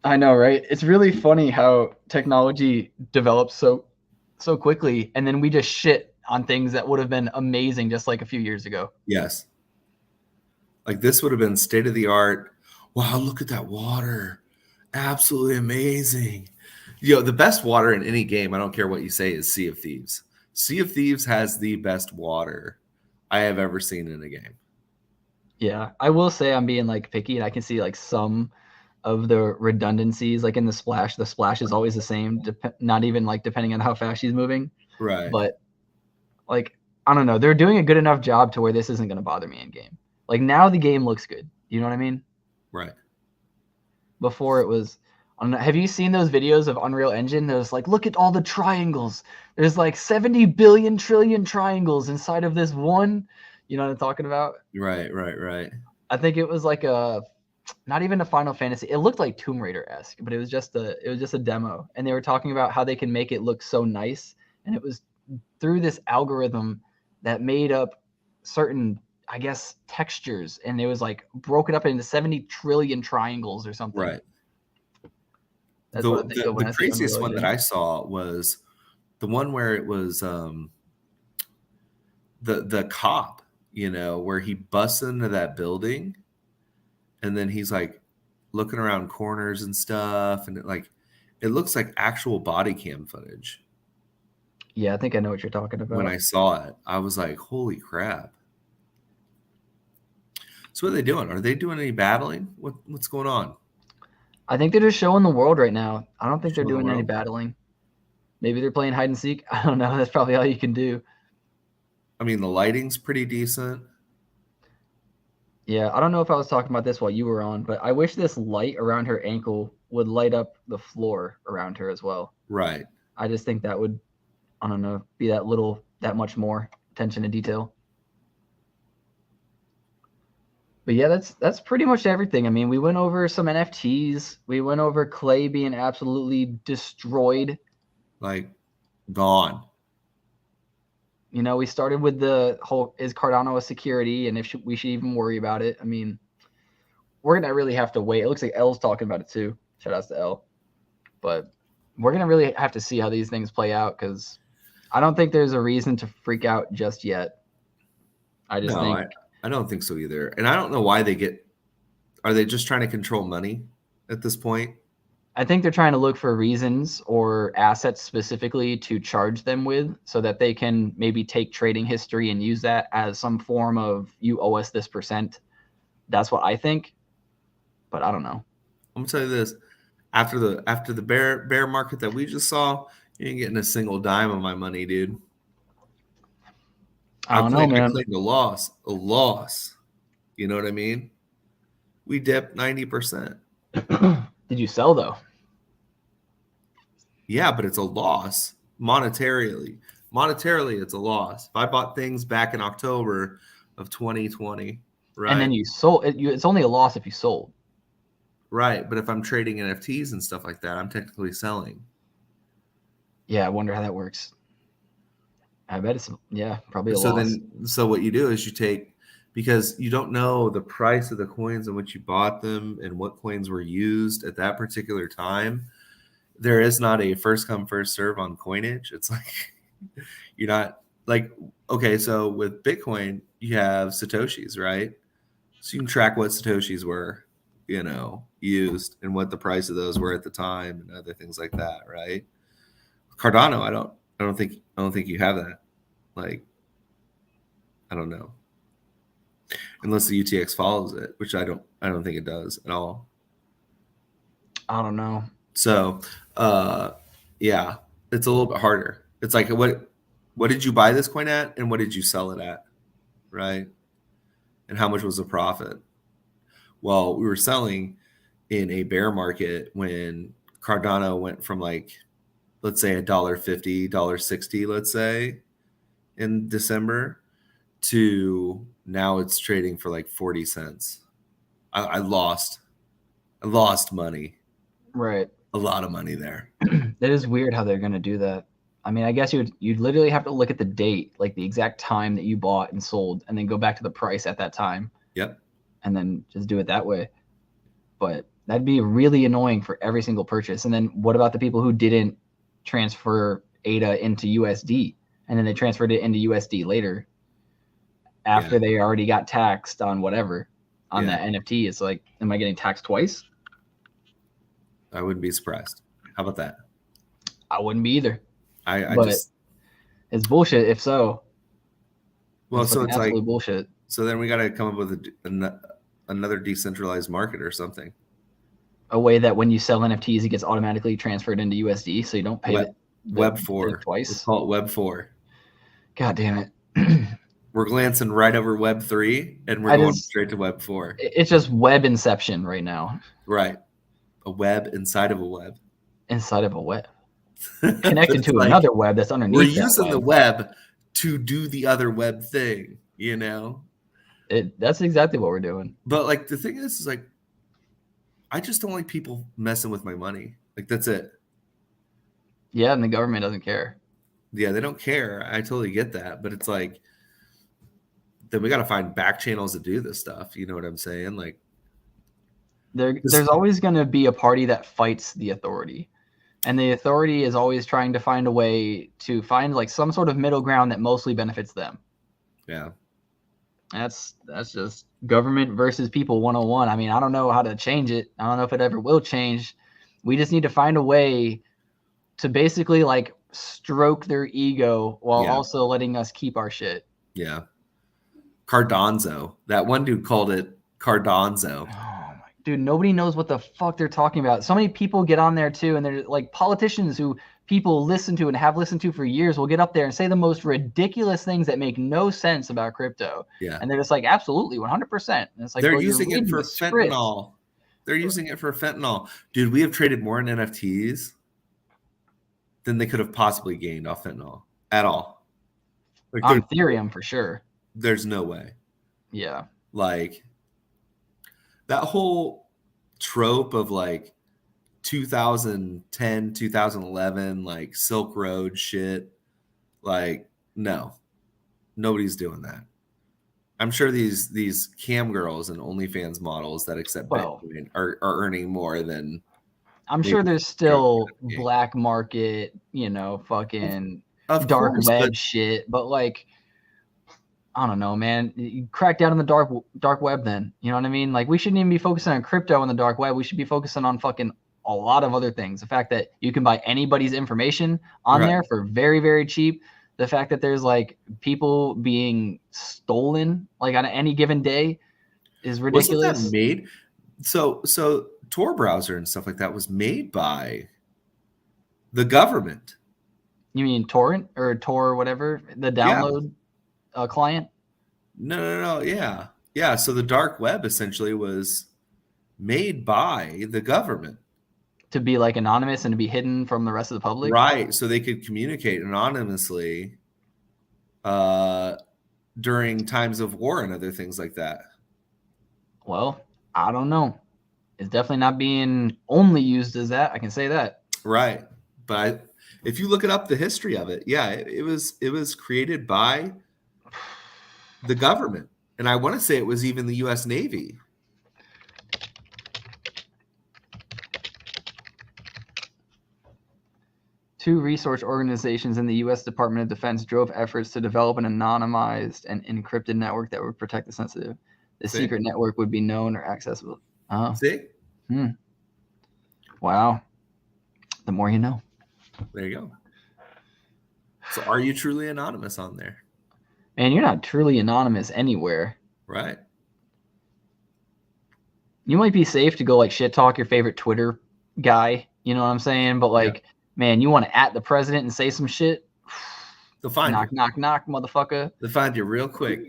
I know, right? It's really funny how technology develops so quickly, and then we just shit on things that would have been amazing just like a few years ago. Yes. Like this would have been state of the art. Wow, look at that water. Absolutely amazing. The best water in any game, I don't care what you say, is Sea of Thieves. Sea of Thieves has the best water I have ever seen in a game. Yeah, I will say I'm being like picky, and I can see like some of the redundancies, like in the splash. The splash is always the same, not even like depending on how fast she's moving. Right. But like, I don't know, they're doing a good enough job to where this isn't going to bother me in game. Like now the game looks good. You know what I mean? Right. Before it was, I don't know. Have you seen those videos of Unreal Engine? There's like, look at all the triangles. There's like 70 billion trillion triangles inside of this one. You know what I'm talking about? Right. I think it was like not even a Final Fantasy. It looked like Tomb Raider-esque, but it was just a demo. And they were talking about how they can make it look so nice. And it was through this algorithm that made up certain, I guess, textures, and it was like broken up into 70 trillion triangles or something. Right. That's what I think of when the craziest one that I saw was the one where it was the cop, where he busts into that building and then he's like looking around corners and stuff, and it looks like actual body cam footage. Yeah, I think I know what you're talking about. When I saw it, I was like, holy crap. So what are they doing? Are they doing any battling? What's going on? I think they're just showing the world right now. I don't think they're doing any battling. Maybe they're playing hide and seek. I don't know. That's probably all you can do. I mean, the lighting's pretty decent. Yeah, I don't know if I was talking about this while you were on, but I wish this light around her ankle would light up the floor around her as well. Right. I just think that would, I don't know, be that much more attention to detail. But yeah, that's pretty much everything. I mean, we went over some NFTs. We went over clay being absolutely destroyed. Like, gone. We started with the whole, is Cardano a security, and if we should even worry about it. I mean, we're going to really have to wait. It looks like L's talking about it too. Shout outs to L. But we're going to really have to see how these things play out, because I don't think there's a reason to freak out just yet. I don't think so either. And I don't know why are they just trying to control money at this point? I think they're trying to look for reasons or assets specifically to charge them with, so that they can maybe take trading history and use that as some form of, you owe us this percent. That's what I think, but I don't know. I'm gonna tell you this: after the bear market that we just saw, you ain't getting a single dime of my money, dude. I don't know, I man. claimed a loss. A loss. You know what I mean? We dipped 90%. Did you sell though? Yeah, but it's a loss monetarily. Monetarily, it's a loss. If I bought things back in October of 2020, And then right? you sold it. It's only a loss if you sold. Right. But if I'm trading NFTs and stuff like that, I'm technically selling. Yeah, I wonder how that works. I bet it's probably a So loss. so what you do is you take, because you don't know the price of the coins in which you bought them and what coins were used at that particular time. There is not a first come first serve on coinage. It's like you're not like, okay, so with Bitcoin you have satoshis, right? So you can track what satoshis were, used, and what the price of those were at the time and other things like that, right? Cardano, I don't think you have that. Like, I don't know, unless the UTX follows it, which I don't think it does at all. I don't know. So, yeah, it's a little bit harder. It's like, what did you buy this coin at, and what did you sell it at, right? And how much was the profit? Well, we were selling in a bear market when Cardano went from, like, let's say $1.50, $1.60, let's say, in December, to now it's trading for like 40 cents. I lost money, Right. a lot of money there. That is weird how they're going to do that. I mean, I guess you'd literally have to look at the date, like the exact time that you bought and sold, and then go back to the price at that time. Yep. And then just do it that way. But that'd be really annoying for every single purchase. And then what about the people who didn't transfer ADA into USD, and then they transferred it into USD later after they already got taxed on whatever on that NFT? It's like, am I getting taxed twice? I wouldn't be surprised. How about that? I wouldn't be either. I but just, it's bullshit if so. well, so it's absolute like bullshit. So then we got to come up with another decentralized market or something. A way that when you sell NFTs, it gets automatically transferred into USD, so you don't pay Web 4 twice. Let's call it Web 4. God damn it. We're glancing right over Web 3 and we're going straight to Web 4. It's just web inception right now. Right. A web inside of a web. Inside of a web. Connected to another web that's underneath. We're using the web to do the other web thing, That's exactly what we're doing. But like the thing is like, I just don't like people messing with my money. Like, that's it. Yeah, and the government doesn't care. Yeah, they don't care. I totally get that. But it's like, then we got to find back channels to do this stuff. You know what I'm saying? Like, there's always going to be a party that fights the authority. And the authority is always trying to find a way to find like some sort of middle ground that mostly benefits them. Yeah. That's just government versus people 101. I mean, I don't know how to change it. I don't know if it ever will change. We just need to find a way to basically like stroke their ego while also letting us keep our shit. Yeah. Cardano. That one dude called it Cardano. Oh my dude, nobody knows what the fuck they're talking about. So many people get on there too, and they're like politicians who people listen to and have listened to for years will get up there and say the most ridiculous things that make no sense about crypto. Yeah. And they're just like, absolutely, 100%. And it's like, they're using it for fentanyl. They're using it for fentanyl. Dude, we have traded more in NFTs than they could have possibly gained off fentanyl at all. Like, on Ethereum, for sure. There's no way. Yeah. Like, that whole trope of like 2010, 2011, like Silk Road shit, like, no, nobody's doing that. I'm sure these cam girls and OnlyFans models that accept Bitcoin are earning more than. I'm sure there's still black market, fucking dark web shit, but like, I don't know, man. You crack down on the dark web then. You know what I mean? Like, we shouldn't even be focusing on crypto on the dark web. We should be focusing on fucking a lot of other things. The fact that you can buy anybody's information on there for very, very cheap. The fact that there's like people being stolen like on any given day is ridiculous. Wasn't that made? So Tor browser and stuff like that was made by the government. You mean torrent or Tor, whatever, the download client? No. Yeah. So the dark web essentially was made by the government. To be like anonymous and to be hidden from the rest of the public? Right. So they could communicate anonymously during times of war and other things like that. Well, I don't know. It's definitely not being only used as that. I can say that. Right. But if you look it up, the history of it, yeah, it was created by the government. And I want to say it was even the U.S. Navy. Two research organizations in the U.S. Department of Defense drove efforts to develop an anonymized and encrypted network that would protect the sensitive. The secret network would be known or accessible. Oh. See? Wow. The more you know. There you go. So are you truly anonymous on there? Man, you're not truly anonymous anywhere. Right. You might be safe to go like shit talk your favorite Twitter guy. You know what I'm saying? But like, man, you want to at the president and say some shit? They'll find knock, you. Knock, knock, motherfucker. They'll find you real quick.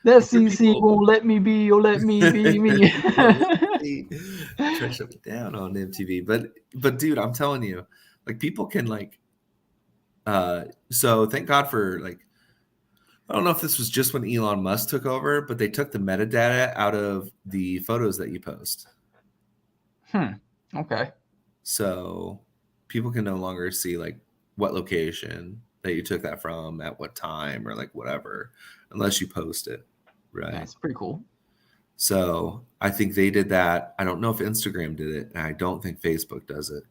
The CC won't let me be or let me be me. Try to shut me down on MTV. But dude, I'm telling you, like people can like so thank God for like I don't know if this was just when Elon Musk took over, but they took the metadata out of the photos that you post. Okay. So people can no longer see like what location that you took that from at what time or like whatever, unless you post it. Right. That's pretty cool. So I think they did that. I don't know if Instagram did it, and I don't think Facebook does it.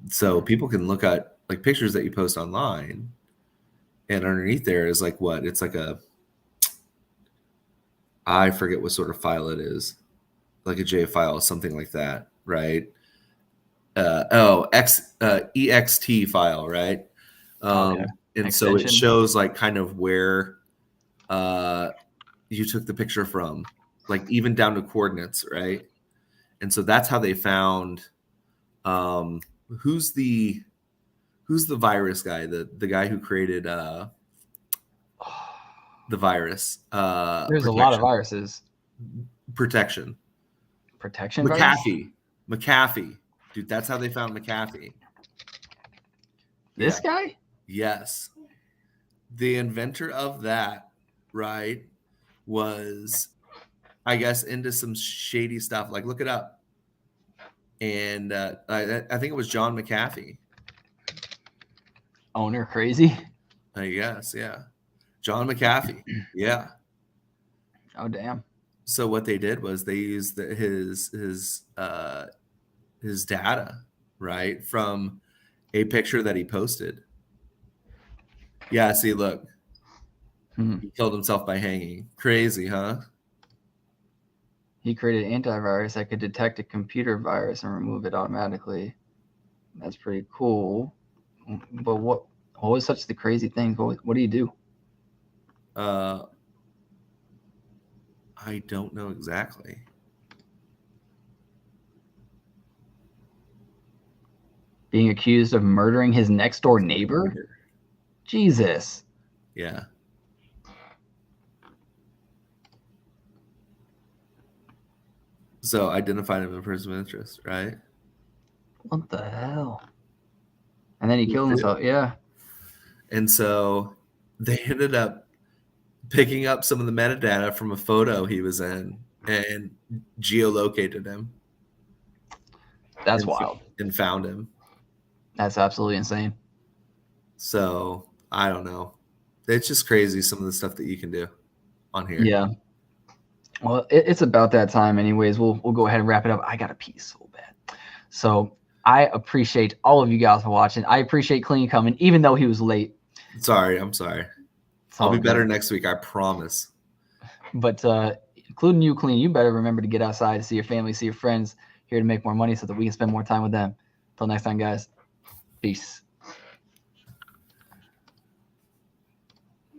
So people can look at like pictures that you post online, and underneath there is like what? It's like I forget what sort of file it is, like a J file, something like that, right? EXT file, right? Okay. And Extension. so it shows like kind of where you took the picture from, like even down to coordinates, right? And so that's how they found who's the virus guy, the guy who created the virus. There's protection. a lot of viruses. Protection. McAfee. Dude, that's how they found McAfee. This guy? Yes. The inventor of that, right, was, I guess, into some shady stuff. Like, look it up. And I think it was John McAfee. Owner crazy? I guess, yeah. John McAfee. Yeah. Oh, damn. So what they did was they used his data, right, from a picture that he posted. Yeah, see, look. He killed himself by hanging. Crazy, huh? He created an antivirus that could detect a computer virus and remove it automatically. That's pretty cool. But what was such the crazy thing? What do you do? I don't know exactly. Being accused of murdering his next door neighbor? Jesus. Yeah. So identified him in person of interest, right? What the hell? And then he killed himself. Yeah. And so they ended up picking up some of the metadata from a photo he was in and geolocated him. That's wild. And found him. That's absolutely insane. So I don't know. It's just crazy some of the stuff that you can do on here. Yeah. Well, it's about that time anyways. We'll go ahead and wrap it up. I got to pee so bad. So I appreciate all of you guys for watching. I appreciate Clean coming, even though he was late. Sorry. I'm sorry. I'll be better next week. I promise. But including you, Clean, you better remember to get outside to see your family, see your friends, here to make more money so that we can spend more time with them. Until next time, guys. Peace.